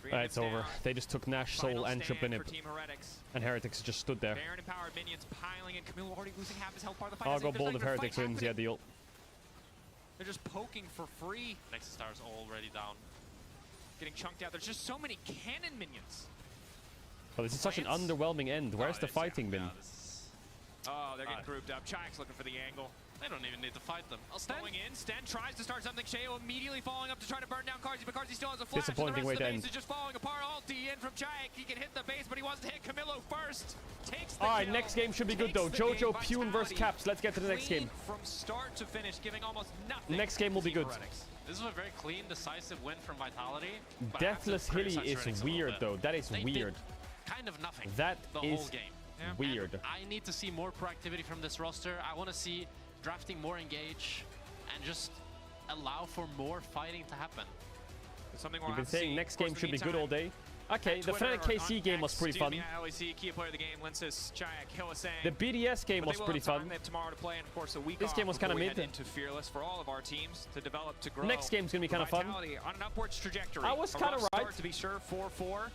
It's over. They just took Nash, Soul, and Triple Inhib. Inhib. Team Heretics. And Heretics just stood there. Baron empowered minions piling in. Camilo already losing half his health bar of the fight. I'll As go if there's bold not if even a fight Heretics wins. Yeah, happening. deal. They're just poking for free. Nexus Star is already down. Getting chunked out. There's just so many cannon minions. But this is such an Lance? underwhelming end. Where's the fighting been? Yeah, this is... Oh, they're getting grouped up. Chayak's looking for the angle. They don't even need to fight them. Oh, Sten! Going in. Sten tries to start something. Sheo immediately falling up to try to burn down Carzzy, but Carzzy still has a flash. Disappointing and the way rest to of the end. base is just falling apart. Ulti in from Chayak. He can hit the base, but he wants to hit Camilo first. Takes the Alright, kill. next game should be good Takes though. the Jojo, game. Pune versus Vitality Caps. Let's get to the next clean game. from start to finish, giving almost nothing. Next game will be to Team good. Heretics. This is a very clean, decisive win from Vitality. but I have to Deathless criticize Hilly is Heretics a little weird bit. though. That is They weird. did kind of nothing That the is whole game. Yeah. weird. And I need to see more proactivity from this roster. I want to see drafting more engage and just allow for more fighting to happen. Something You've been saying next game should be good all day. Okay, the Fnatic KC game was pretty fun. Key player of the game, Linces, Chayak, Hylissang. The BDS game was pretty fun. They have tomorrow to play, and of course a week this game was kind of mid. Into Fearless for all of our teams to develop, to grow. Next game's gonna be kind of fun. On an upwards trajectory. I was kind of right. To be sure, 4-4.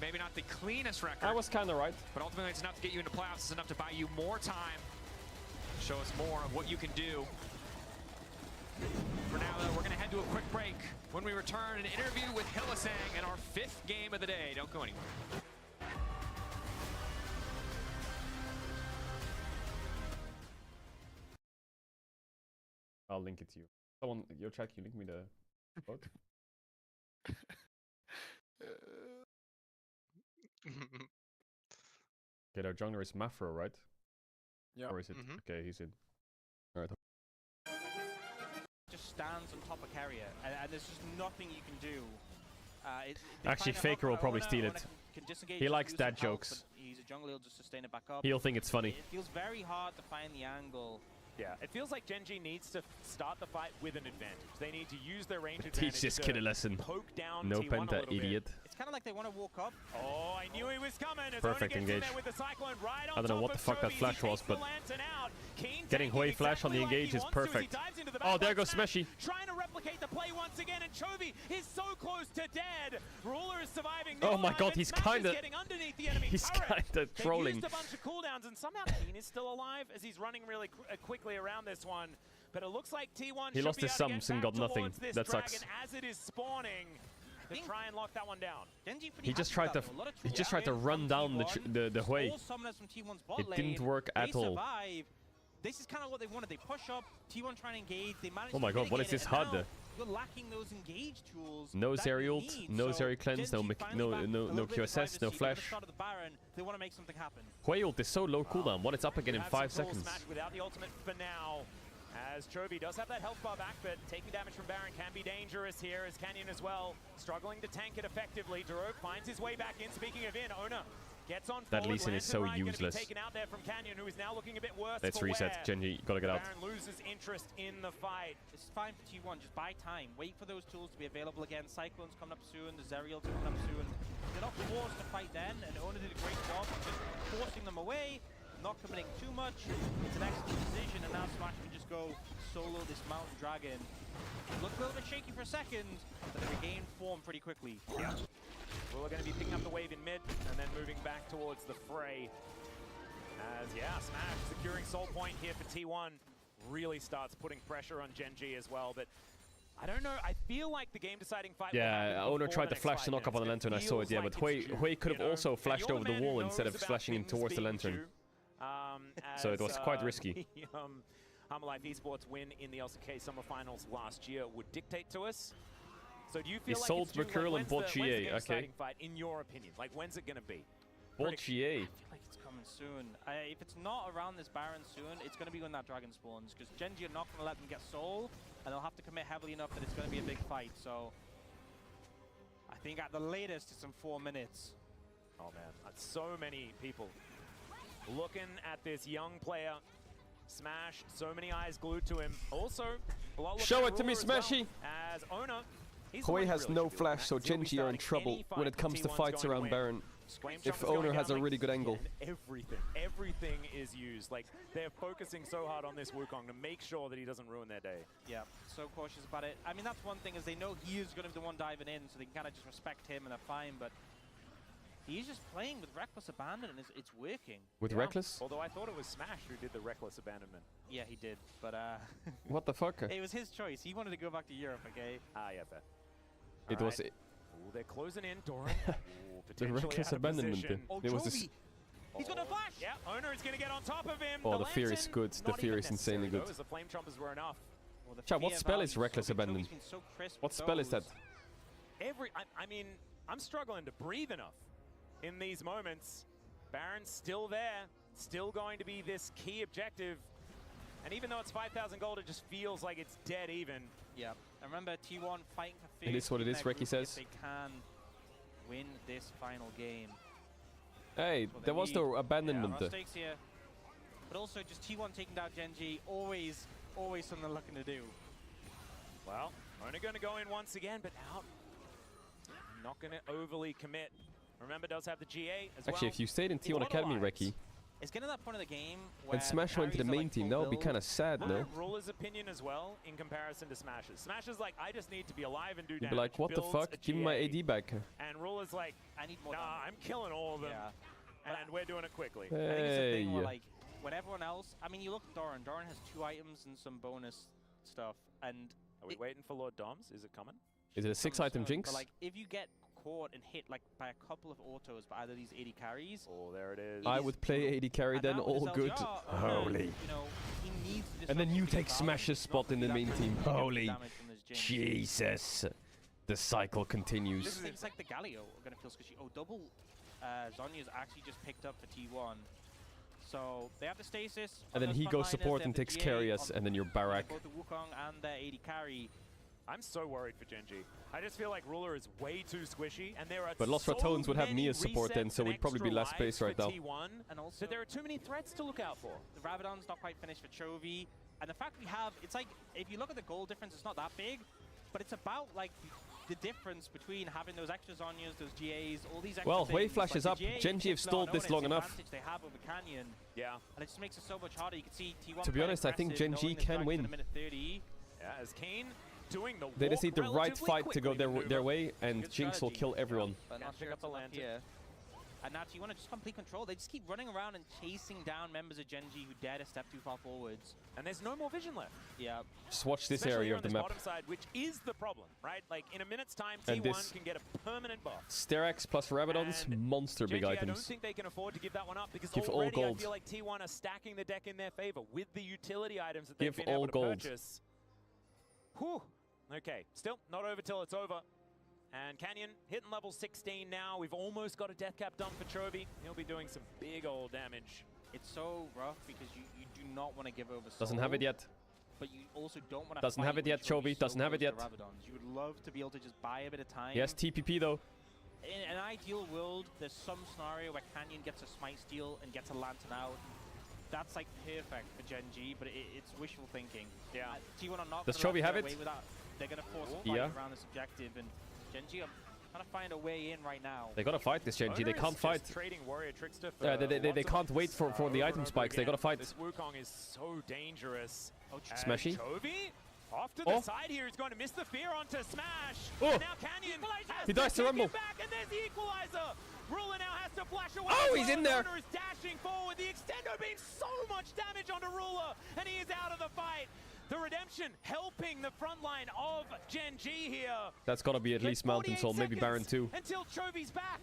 Maybe not the cleanest record. I was kind of right. But ultimately, it's enough to get you into playoffs. It's enough to buy you more time. Show us more of what you can do. For now, though, we're going to head to a quick break. When we return, an interview with Hylissang in our 5th game of the day. Don't go anywhere. I'll link it to you. Someone, your chat, can you link me the quote? Okay, our jungler is Mafro, right? Yeah. Or is it? Okay, he's in. Alright. Just stands on top of carrier, and there's just nothing you can do. Actually, Faker will probably steal it. He likes dad jokes. He's a jungler, he'll just sustain it back up. He'll think it's funny. It feels very hard to find the angle. Yeah, it feels like Gen G needs to start the fight with an advantage. They need to use their range advantage. Teach this kid a lesson. Poke down No T1 Penta, idiot. It's kind of like they want to walk up. Oh, I knew he was coming. As Perfect engage. with the Cyclone right on I don't know what the fuck that flash was, but getting Hwei flash on the engage is perfect. Oh, there goes Smeshy. Trying to replicate the play once again, and Chovy is so close to dead. Ruler is surviving. Oh my god, he's kind of trolling. Used a bunch of cooldowns, and somehow Keen is still alive as he's running really quickly around this one. But it looks like T1 he lost his sums and got nothing. That sucks. As it is spawning, to try and lock that one down. He just tried to run down the Hwei. It didn't work at all. This is kind of what they wanted. They push up, T1 trying to engage. They managed oh my god, what is this HUD? You're lacking those engage tools. No Zeri ult, no Zeri cleanse, no QSS, no flash. They want to make something happen. Hwei ult is so low cooldown. What, it's up again in 5 seconds. Without the ultimate for now, as Chovy does have that health bar back, but taking damage from Baron can be dangerous here, as Canyon as well, struggling to tank it effectively. Daruk finds his way back in. Speaking of in, Ona gets on that Lee Sin is so Ryan useless. Taken out there from Canyon, who is now looking a bit worse. Let's reset. Gen G, gotta get out. Baron loses interest in the fight. It's fine for T1, just buy time. Wait for those tools to be available again. Cyclone's coming up soon, the Zerial's coming up soon. They're not forced to fight then, and Ona did a great job of just forcing them away, not committing too much. It's an excellent decision, and now Smash can just go solo this Mountain Dragon. Looked a little bit shaky for a second, but they regained form pretty quickly. Yeah. Well, we're going to be picking up the wave in mid and then moving back towards the fray. As, yeah, Smash securing soul point here for T1 really starts putting pressure on Gen G as well. But I don't know, I feel like the game deciding fight. Yeah, Ono tried to flash the knock up on the lantern, I saw it, yeah, but Hwei could have also flashed over the wall instead of flashing in towards the lantern. So it was quite risky. Life Esports win in the LCK Summer Finals last year would dictate to us. So do you feel Isolde, like Mercurial, and Boltier, okay. Fight, in your opinion? Like, when's it going to be? Boltier. I feel like it's coming soon. If it's not around this Baron soon, it's going to be when that Dragon spawns, because Gen G are not going to let them get soul, and they'll have to commit heavily enough that it's going to be a big fight. So I think at the latest, it's in 4 minutes. Oh man, that's so many people looking at this young player. Smash, so many eyes glued to him. Also, a lot show it to me, Smashy! Well, as Ona, Hwei has no flash, so Gen G are in trouble when it comes to fights around Baron. If Owner has a really good angle. Everything is used. Like, they're focusing so hard on this Wukong to make sure that he doesn't ruin their day. Yeah, so cautious about it. I mean, that's one thing, is they know he is going to be the one diving in, so they can kind of just respect him and they're fine, but he's just playing with Reckless Abandon, and it's working. With Reckless? Although I thought it was Smash who did the Reckless Abandonment. Yeah, he did, but what the fuck? It was his choice. He wanted to go back to Europe, okay? Yeah, fair. It was... Ooh, they're closing in, Doran. The Reckless Abandonment. It was this... He's got a flash! Yeah, Owner is going to get on top of him. Oh, the fear is good. The fear is insanely good. The Flame Chompers were enough. Chat, what spell is Reckless Abandon? What spell is that? I mean, I'm struggling to breathe enough in these moments. Baron's still there, still going to be this key objective. And even though it's 5,000 gold, it just feels like it's dead even. Yeah, I remember T1 fighting for fierce. It is what it is, Reki says. They can win this final game. Hey, there was no abandonment. Yeah, stakes here. But also just T1 taking down Gen G, always something they're looking to do. Well, only going to go in once again, but out. Not going to overly commit. Remember, does have the GA as Actually, well. if you stayed in T1 Academy, Reki, It's getting to that point of the game where and Smash went to the main team, that would be kind of sad, no? Ruler's opinion as well in comparison to Smash's. Smash is like, I just need to be alive and do You'd damage. be like, what the fuck? Give me my AD back. And Ruler's like, I need more nah, damage. I'm killing all of them. Yeah. And we're doing it quickly. I think it's a thing where, Hey. like, when everyone else, I mean, you look at Doran. Doran has 2 items and some bonus stuff, and Are we waiting for Lord Doms? Is it coming? Is it a 6-item jinx? But like, if you get caught and hit like by a couple of autos by either these AD carries, Oh, there it is. I would play AD carry and then, now with all his good. LGR, Holy. you know, he needs to And then you disrupt take the Smash's balance. spot in the Not main that team. you get Holy damage from this Jhin. Jesus. The cycle This continues. is things like the Galio are going to feel squishy. Oh, double Zhonya's actually just picked up for T1. So they have the stasis. And then he goes support and takes carry us, and then you're Barak. Both the Wukong and the AD carry. I'm so worried for Gen G. I just feel like Ruler is way too squishy, and there are But Lost so Ratones would have many Nia support then, resets so and we'd probably be extra less space lives right for now. T1, And also, that there are too many threats to look out for. the Rabadon's not quite finished for Chovy. And the fact we have, it's like, if you look at the goal difference, it's not that big, but it's about like the difference between having those extra Zhonyas, those GAs, all these extra Well, things. wave flash Like is the up. GA Gen G have is stalled not this known, long it's the enough. advantage they have over Canyon. Yeah. And it just makes it so much harder. You can see T1 To be quite honest, I think aggressive, Gen G knowing this can drag's win. in a minute 30. Yeah, as Kane doing the They just walk need the right relatively fight to go quickly their maneuver. way, and Good Jinx will strategy. kill everyone. But Can't not pick sure up the it's enough lantern. here. And now T1 are just complete control. They just keep running around and chasing down members of Gen G who dare to step too far forwards. And there's no more vision left. Yeah. Just watch this Especially area here of on the this map. bottom side, which is the problem, right? Like, in a minute's time, And T1 this- can get a permanent buff. Sterex plus Rabadons, And monster big Gen G, I don't items. think they can afford to give that one up because Give all already I gold. feel like T1 are stacking the deck in their favor with the utility items that Give they've been all able to gold. purchase. Whew. Okay, still not over till it's over. And Canyon hitting level 16 now. We've almost got a death cap done for Chovy. He'll be doing some big old damage. It's so rough because you do not want to give over Doesn't have it yet. But you also don't want to Doesn't have it yet, Chovy. Doesn't have it yet. You would love to be able to just buy a bit of time. Yes, TPP though. In an ideal world, there's some scenario where Canyon gets a smite steal and gets a lantern out. That's like perfect for Gen G, but it's wishful thinking. Yeah. T1 are not Does gonna Chovy have get it? away with that. They're going to force a fight Yeah. around this objective, and Gen G are trying to find a way in right now. They gotta fight this Gen G. They Owner can't is fight. just trading Warrior Trickster for They lots of can't wait for over the and item over spikes. They again. gotta fight. This Wukong is so dangerous. Oh, And Smashy. Chovy off to the Oh. side here. He's going to miss the fear onto Smash. Oh. And now Canyon has He dies to take Rumble. it back, and there's the equalizer. Ruler now has to flash away. Oh, as he's well. in there. Owner is dashing forward. The extendo being so much damage onto Ruler, and he is out of the fight. The redemption helping the front line of Gen G here. That's gotta be at least Mountain Soul, maybe Baron too. Until Chovy's back.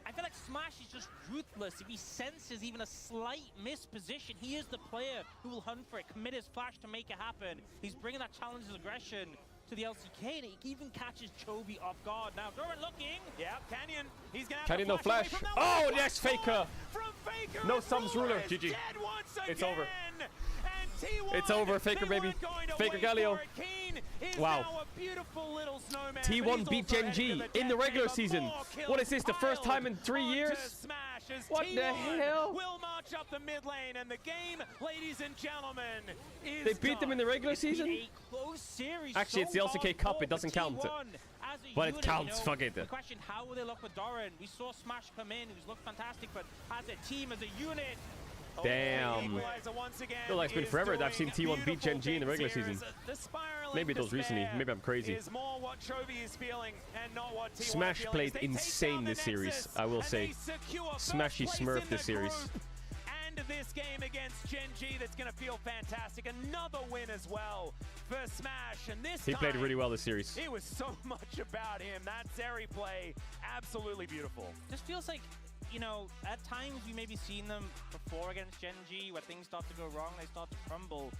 I feel like Smash is just ruthless. If he senses even a slight misposition, he is the player who will hunt for it, commit his flash to make it happen. He's bringing that challenge's aggression to the LCK, and he even catches Chovy off guard. Now, Doran looking. Yeah, Canyon. He's gonna have Canyon, to no flash. flash. Away from Oh, that yes, one. Faker. From Faker. No and thumbs, Ruler. is GG. dead once again. It's over. And T1, It's over, Faker, they baby. weren't going to Faker wait Galio. for it. Keen is Wow. now a beautiful little snowman, but T1 he's beat also Gen headed G to the in the death regular chamber. season. More kills What is this, the first time in 3 piled years? onto Smash as What T1 the hell? will march up the mid lane, and the game, ladies and gentlemen, is They beat them in the regular season? A close series. Actually, it's the so LCK far Cup, it doesn't for count. T1 as a But it unit, counts, you know. fuck it. The question, how will they look with Doran? We saw Smash come in, who's looked fantastic, but as a team, as a unit, Damn. Equalizer once again Feel like it's been is forever that I've seen doing T1 beat Gen G in the regular beautiful season. things here as the spiraling Maybe it was recently. despair Maybe I'm crazy. is more what Chovy is feeling and not what T1 are Smash feeling. played They take insane down the this series, Nexus, I will and say. they secure first Smashy place smurfed in this the series. group. And this game against Gen G, that's going to feel fantastic. Another win as well for Smash, and this He played time, really well this series. It was so much about him. That Zeri play, absolutely beautiful. just feels like, you know, at times we maybe seen them before against Gen G, where things start to go wrong, they start to crumble.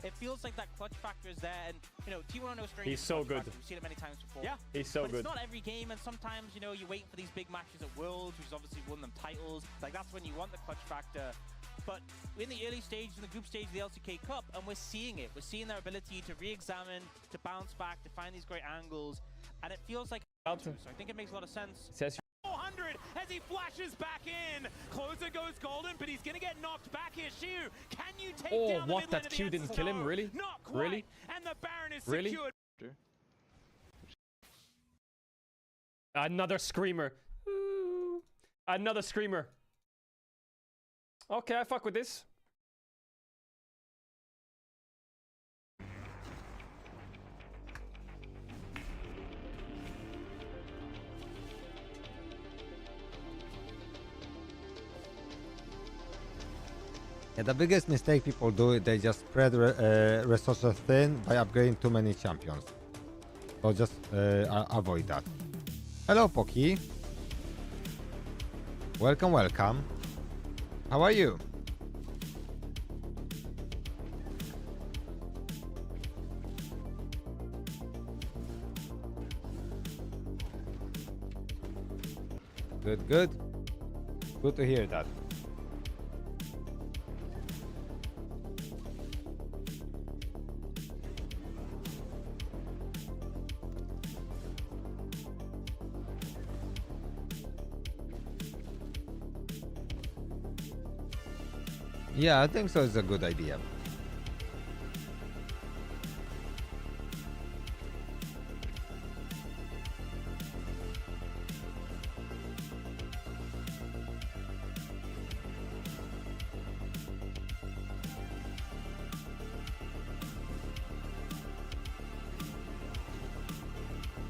It feels like that clutch factor is there, and, you know, T1 are no stranger. He's to so clutch good. factor. We've seen it many times before. Yeah. He's so but good. It's not every game, and sometimes, you know, you're waiting for these big matches at Worlds, which obviously won them titles. Like, that's when you want the clutch factor. But we're in the early stage, in the group stage of the LCK Cup, and we're seeing it. We're seeing their ability to re-examine, to bounce back, to find these great angles, and it feels like... So I think it makes a lot of sense. Says 400 as he flashes back in. Closer goes Golden, but he's going to get knocked back here. Shiu, can you take Oh, down the what? mid That lane of Q the didn't kill him? Enzo? Really? Not quite. Really? And the Baron is Really? secured. Another screamer. Ooh. Another screamer. Okay, I fuck with this. Yeah, the biggest mistake people do, they just spread resources thin by upgrading too many champions. So just avoid that. Hello, Poki. Welcome, welcome. How are you? Good, good. Good to hear that. Yeah, I think so. It's a good idea.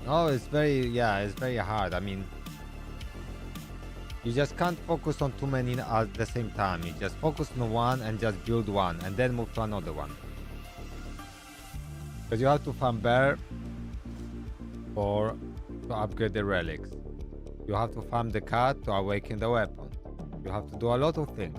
Oh, it's very hard. I mean, you just can't focus on too many at the same time. You just focus on one and just build one and then move to another one. Because you have to farm bear to upgrade the relics. You have to farm the cat to awaken the weapon. You have to do a lot of things.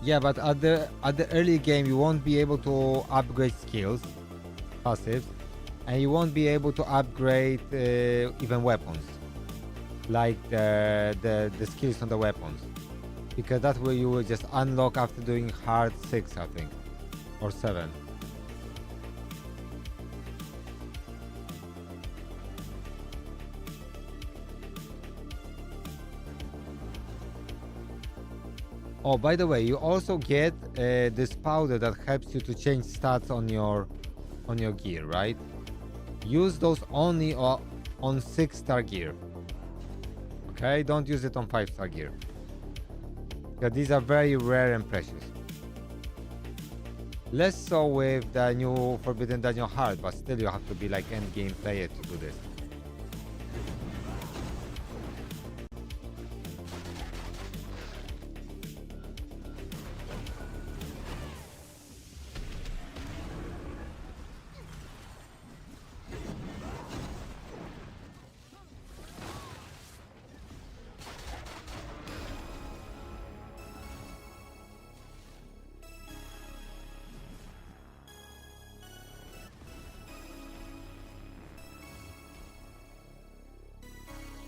Yeah, but at the early game you won't be able to upgrade skills, passives, and you won't be able to upgrade even weapons, like the skills on the weapons, because that way you will just unlock after doing hard 6, I think, or 7. Oh, by the way, you also get this powder that helps you to change stats on your gear, right? Use those only on 6-star gear. Okay, don't use it on 5-star gear. Because these are very rare and precious. Less so with the new Forbidden Dungeon Heart, but still you have to be like end game player to do this.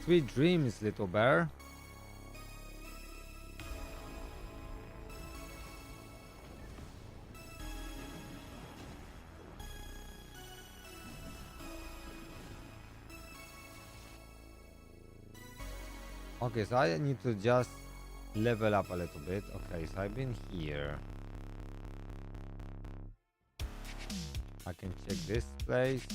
Sweet dreams, little bear. Okay, so I need to just level up a little bit. Okay, so I've been here. I can check this place.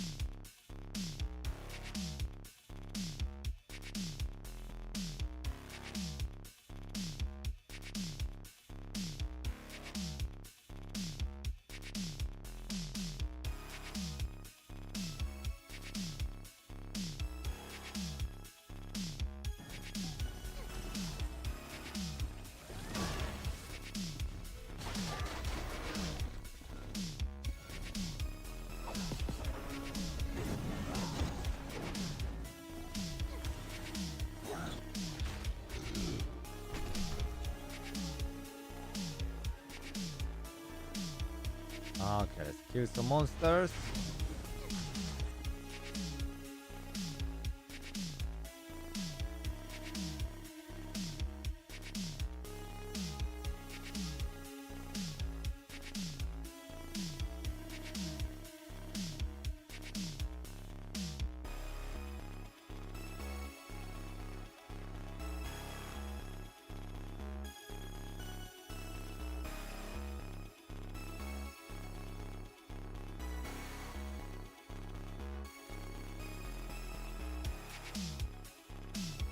Okay, let's kill some monsters.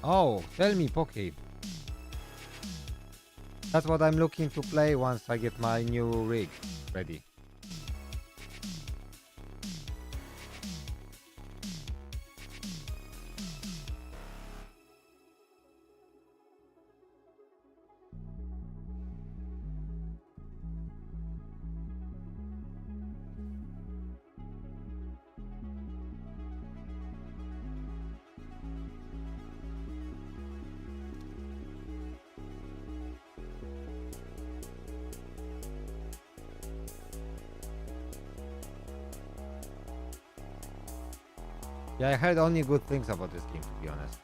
Oh, tell me, Poki. That's what I'm looking to play once I get my new rig ready. Yeah, I heard only good things about this game, to be honest.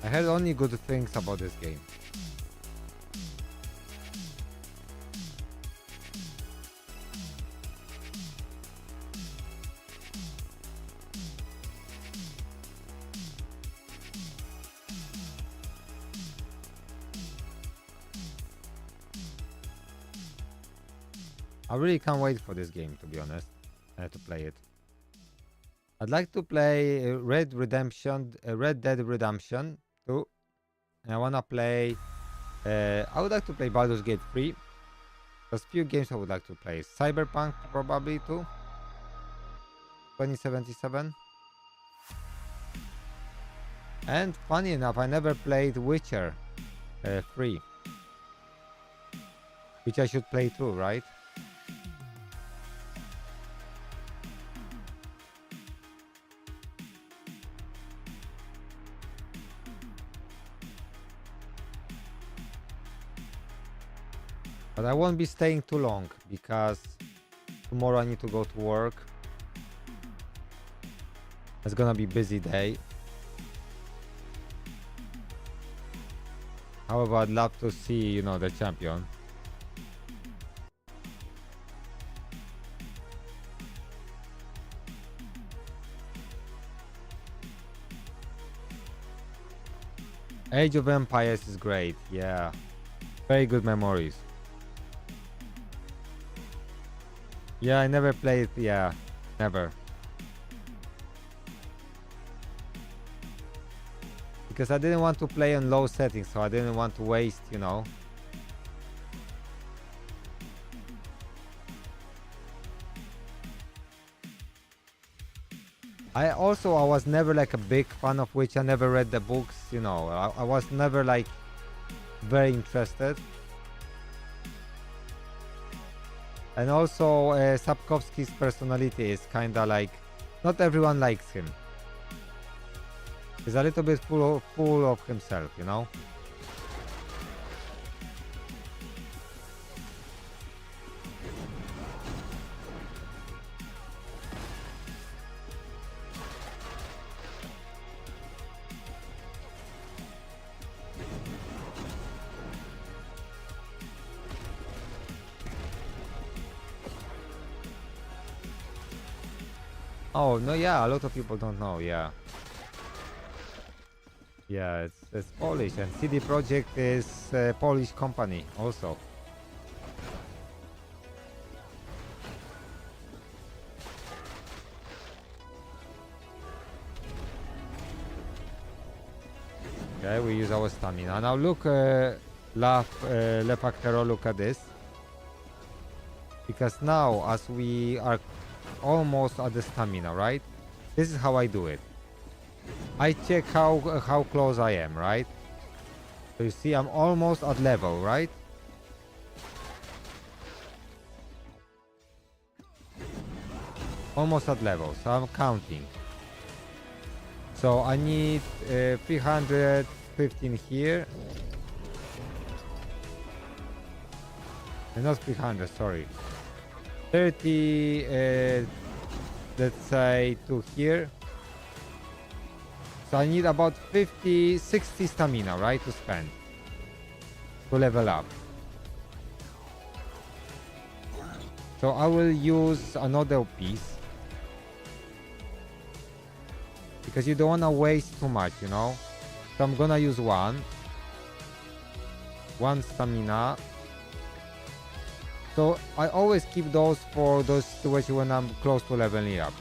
I heard only good things about this game. I really can't wait for this game, to be honest, to play it. I'd like to play Red Dead Redemption 2, and I wanna play. I would like to play Baldur's Gate 3. There's few games I would like to play. Cyberpunk probably too. 2077. And funny enough, I never played Witcher 3, which I should play too, right? But I won't be staying too long because tomorrow I need to go to work. It's gonna be a busy day. However, I'd love to see, you know, the champion. Age of Empires is great, yeah. Very good memories. Yeah, I never played, yeah, never. Because I didn't want to play on low settings, so I didn't want to waste, you know. I was never like a big fan of Witcher. I never read the books, you know. I was never like very interested. And also Sapkowski's personality is kinda like, not everyone likes him. He's a little bit full of himself, you know. Oh no, yeah, a lot of people don't know, yeah. Yeah, it's Polish, and CD Projekt is a Polish company also. Okay, we use our stamina. Now look, Lepactero, look at this. Because now, as we are almost at the stamina, right? This is how I do it. I check how close I am, right? So you see I'm almost at level, right? Almost at level, so I'm counting. So I need 315 here. Not 300, sorry. 30, let's say, to here. So I need about 50, 60 stamina, right, to spend to level up. So I will use another piece. Because you don't want to waste too much, you know? So I'm gonna use one stamina. So I always keep those for those situations when I'm close to leveling up.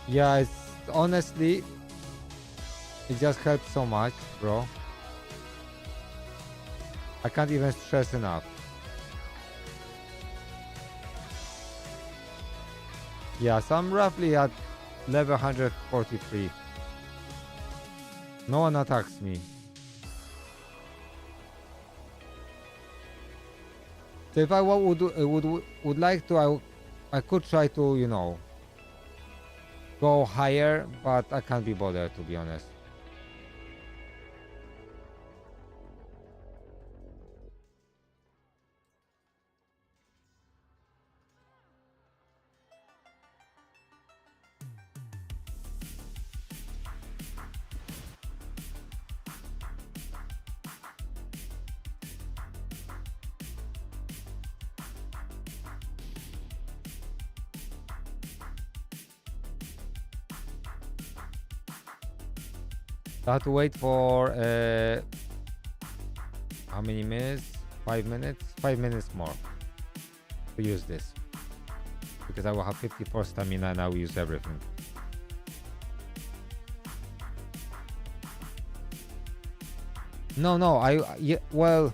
Yeah, it's honestly, it just helps so much, bro. I can't even stress enough. Yeah, so I'm roughly at level 143. No one attacks me. So if I would like to, I could try to, you know, go higher, but I can't be bothered, to be honest. I have to wait for how many minutes? 5 minutes? 5 minutes more to use this. Because I will have 54 stamina and I will use everything. No, well,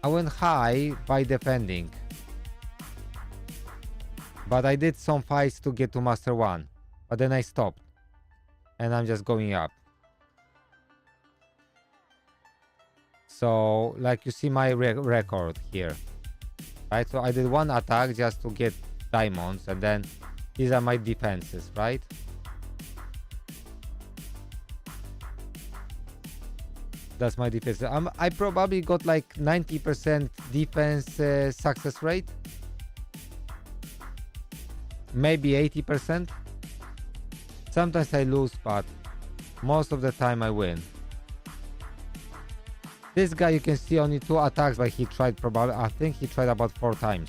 I went high by defending. But I did some fights to get to Master 1. But then I stopped. And I'm just going up. So, like you see my record here. Right, so I did one attack just to get diamonds. And then these are my defenses, right? That's my defense. I probably got like 90% defense success rate. Maybe 80%. Sometimes I lose, but most of the time I win. This guy, you can see only 2 attacks, but he tried probably, I think he tried about 4 times.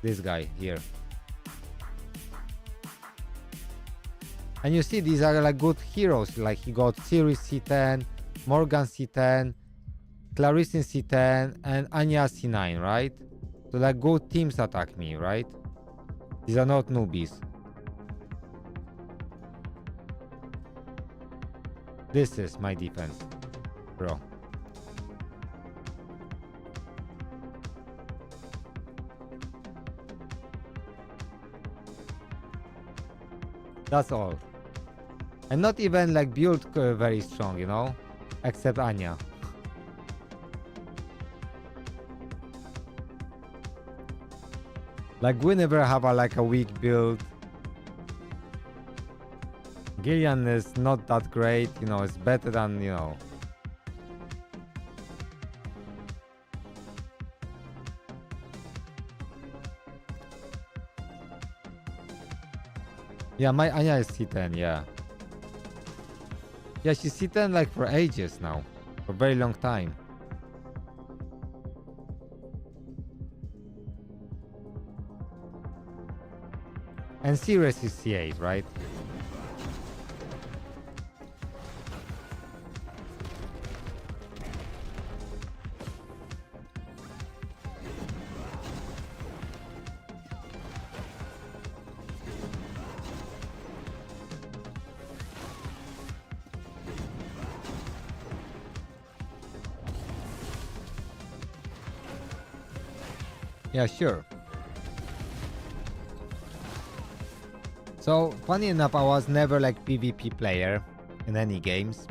This guy here. And you see, these are like good heroes. Like he got Siri C10, Morgan C10, Clarisse C10, and Anya C9, right? So like good teams attack me, right? These are not newbies. This is my defense, bro. That's all. And not even like build very strong, you know? Except Anya. Like we never have like a weak build. Gillian is not that great, you know, it's better than, you know. Yeah, my Anya is C10, yeah. Yeah, she's C10 like for ages now. For a very long time. And Sirius is C8, right? Yeah, sure. So, funny enough, I was never like PvP player in any games.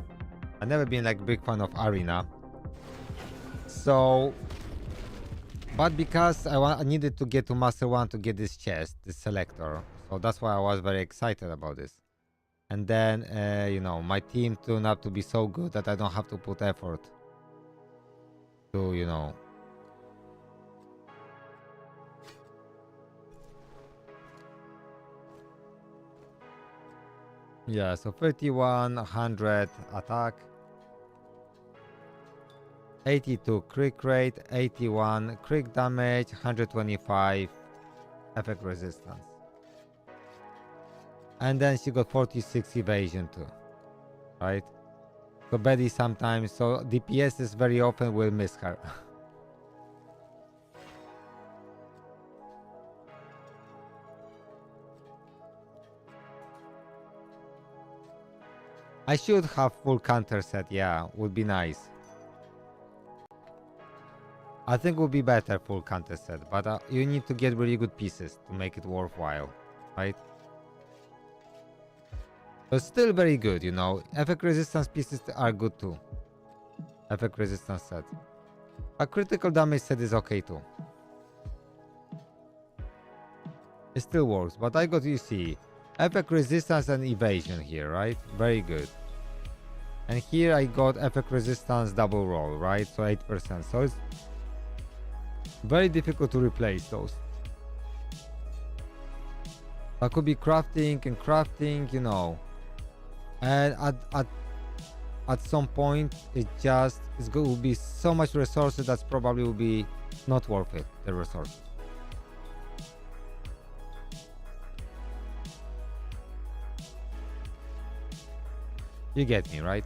I've never been like big fan of Arena. So, but because I needed to get to Master 1 to get this chest, this selector. So that's why I was very excited about this. And then, you know, my team turned out to be so good that I don't have to put effort to, you know, Yeah, so 31, 100 attack, 82 crit rate, 81 crit damage, 125 effect resistance. And then she got 46 evasion too, right? So Betty sometimes, so DPS very often will miss her. I should have full counter set, yeah, would be nice. I think would be better full counter set, but you need to get really good pieces to make it worthwhile, right? But still very good, you know. Effect resistance pieces are good too. Effect resistance set. A critical damage set is okay too. It still works, but I got, you see, effect resistance and evasion here, right? Very good. And here I got effect resistance double roll, right? So 8%. So it's very difficult to replace those. I could be crafting and crafting, you know. And at some point it just is going to be so much resources that's probably will be not worth it, the resources. You get me, right?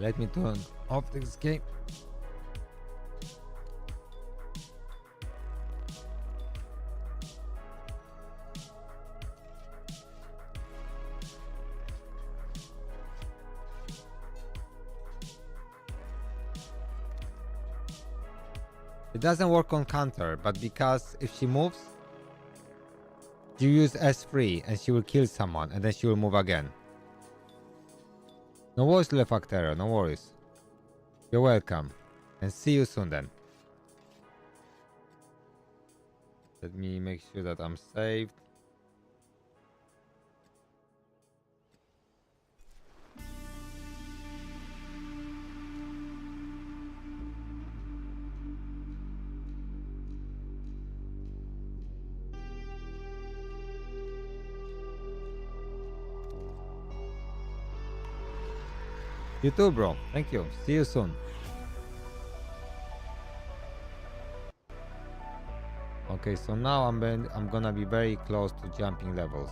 Let me turn off this game. It doesn't work on counter, but because if she moves, you use S3 and she will kill someone and then she will move again. No worries, Lefactero, no worries. You're welcome. And see you soon then. Let me make sure that I'm saved. You too, bro. Thank you. See you soon. Okay, so now I'm gonna be very close to jumping levels.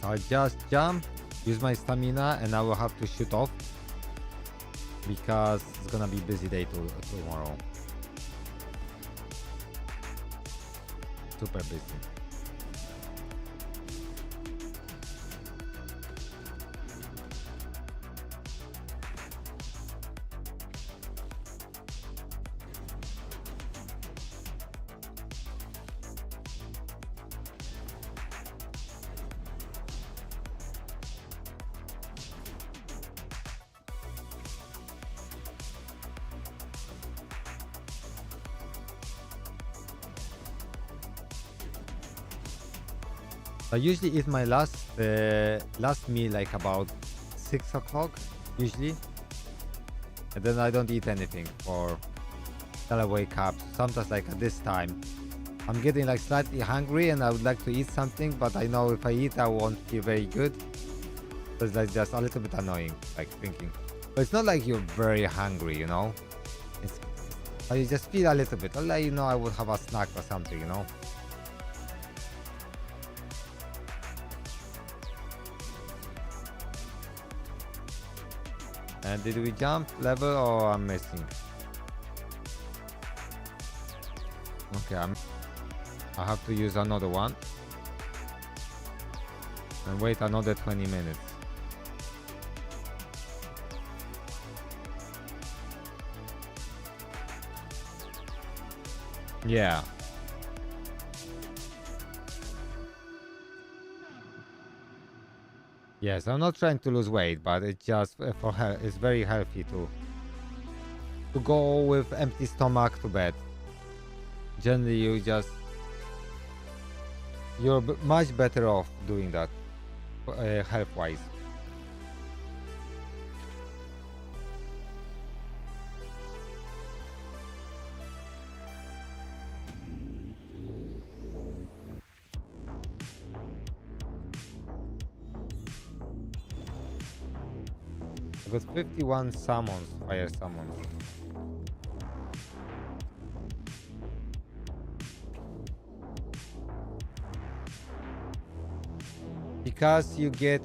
So I just jump, use my stamina, and I will have to shoot off because it's gonna be busy day tomorrow. Super busy. I usually eat my last meal like about 6 o'clock usually, and then I don't eat anything for till I wake up. Sometimes like at this time I'm getting like slightly hungry and I would like to eat something, but I know if I eat I won't feel very good. So it's like just a little bit annoying, like thinking. But it's not like you're very hungry, you know. You just feel a little bit. Like, you know, I would have a snack or something, you know. And did we jump level or I'm missing? Okay, I have to use another one. And wait another 20 minutes. Yeah. Yes, I'm not trying to lose weight, but it's just for her. It's very healthy to go with empty stomach to bed. Generally, you're much better off doing that, health-wise. I got 51 summons, fire summons. Because you get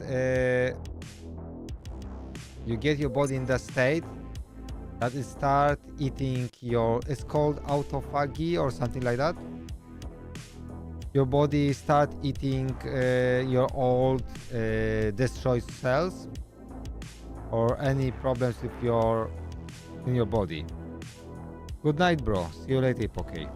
your body in the state that it start eating it's called autophagy or something like that. Your body start eating your old destroyed cells or any problems with in your body. Good night, bro. See you later, Poké.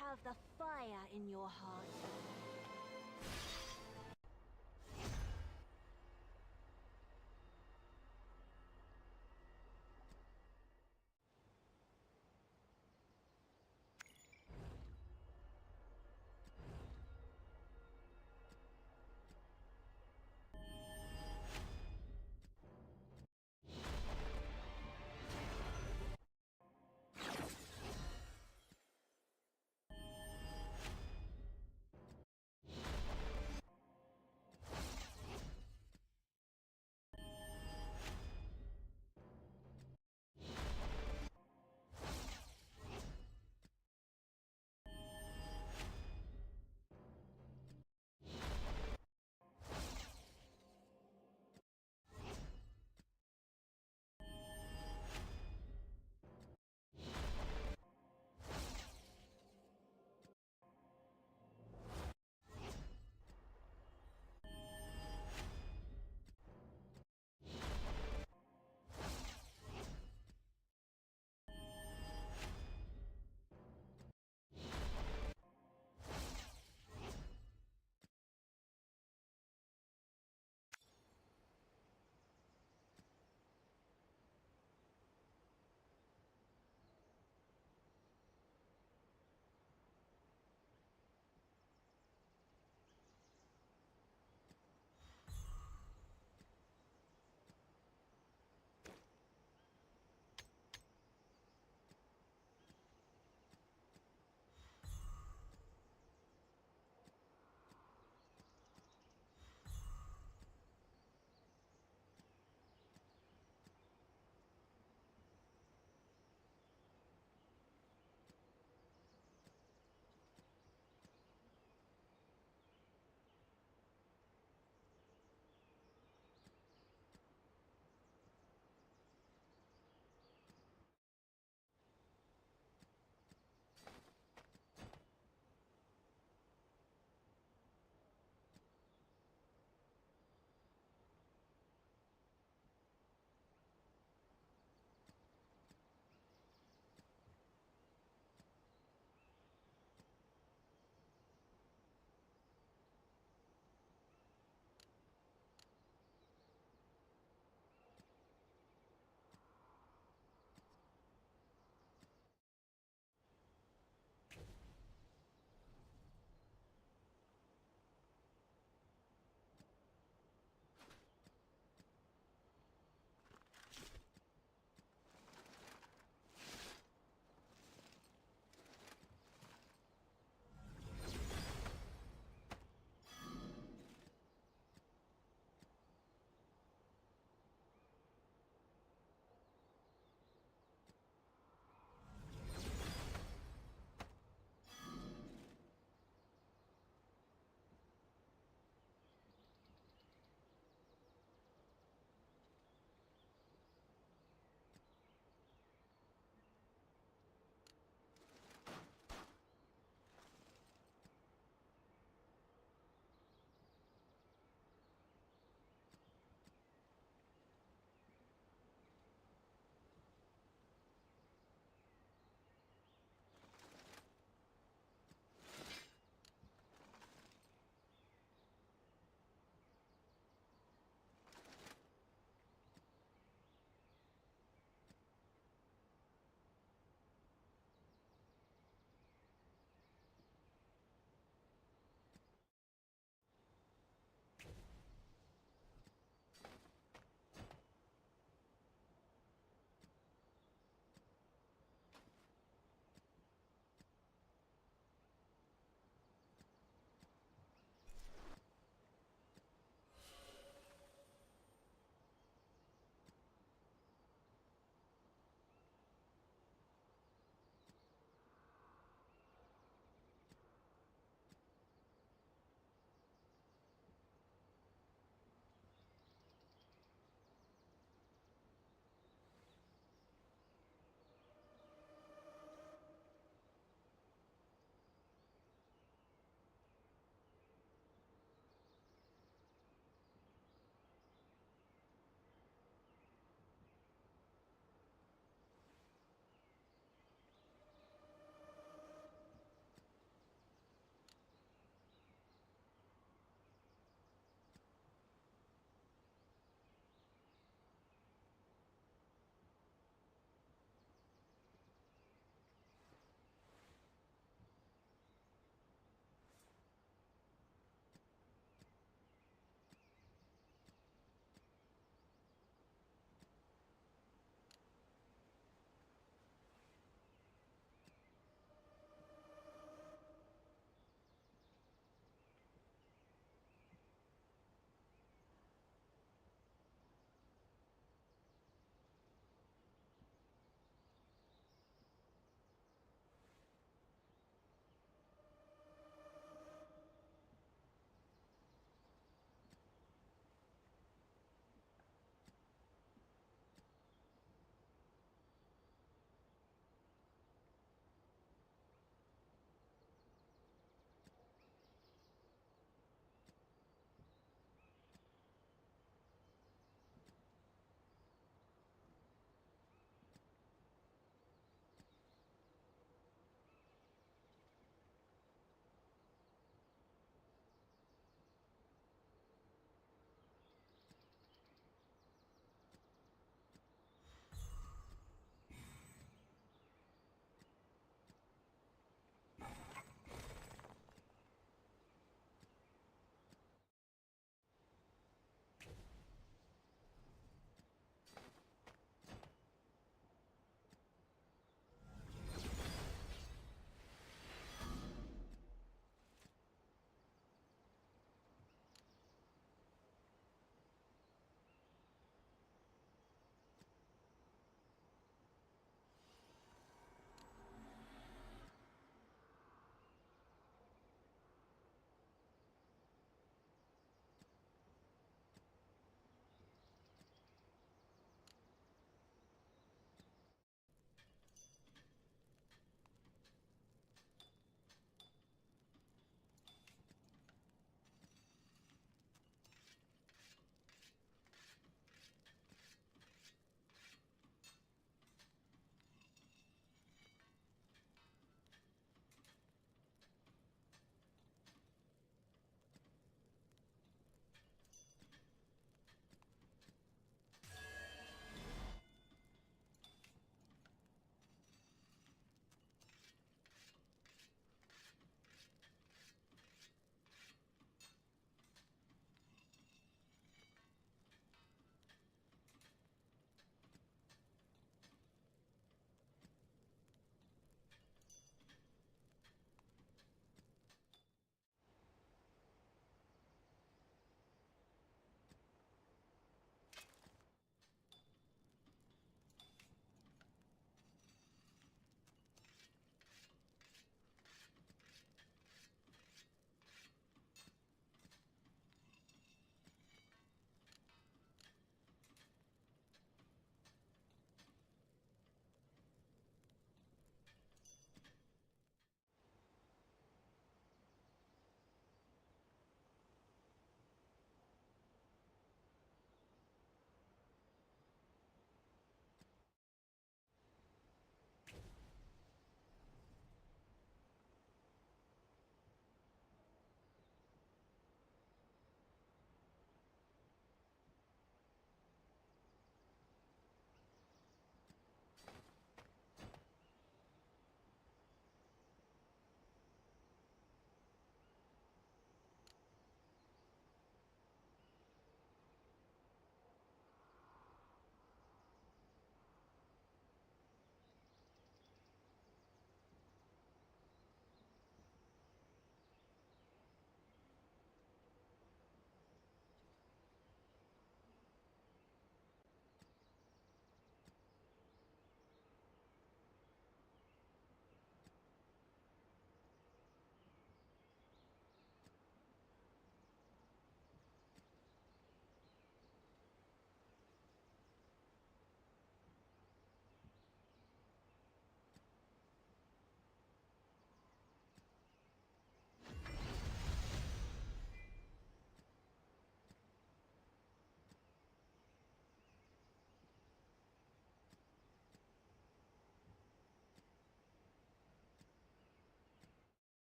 have the fire in your heart.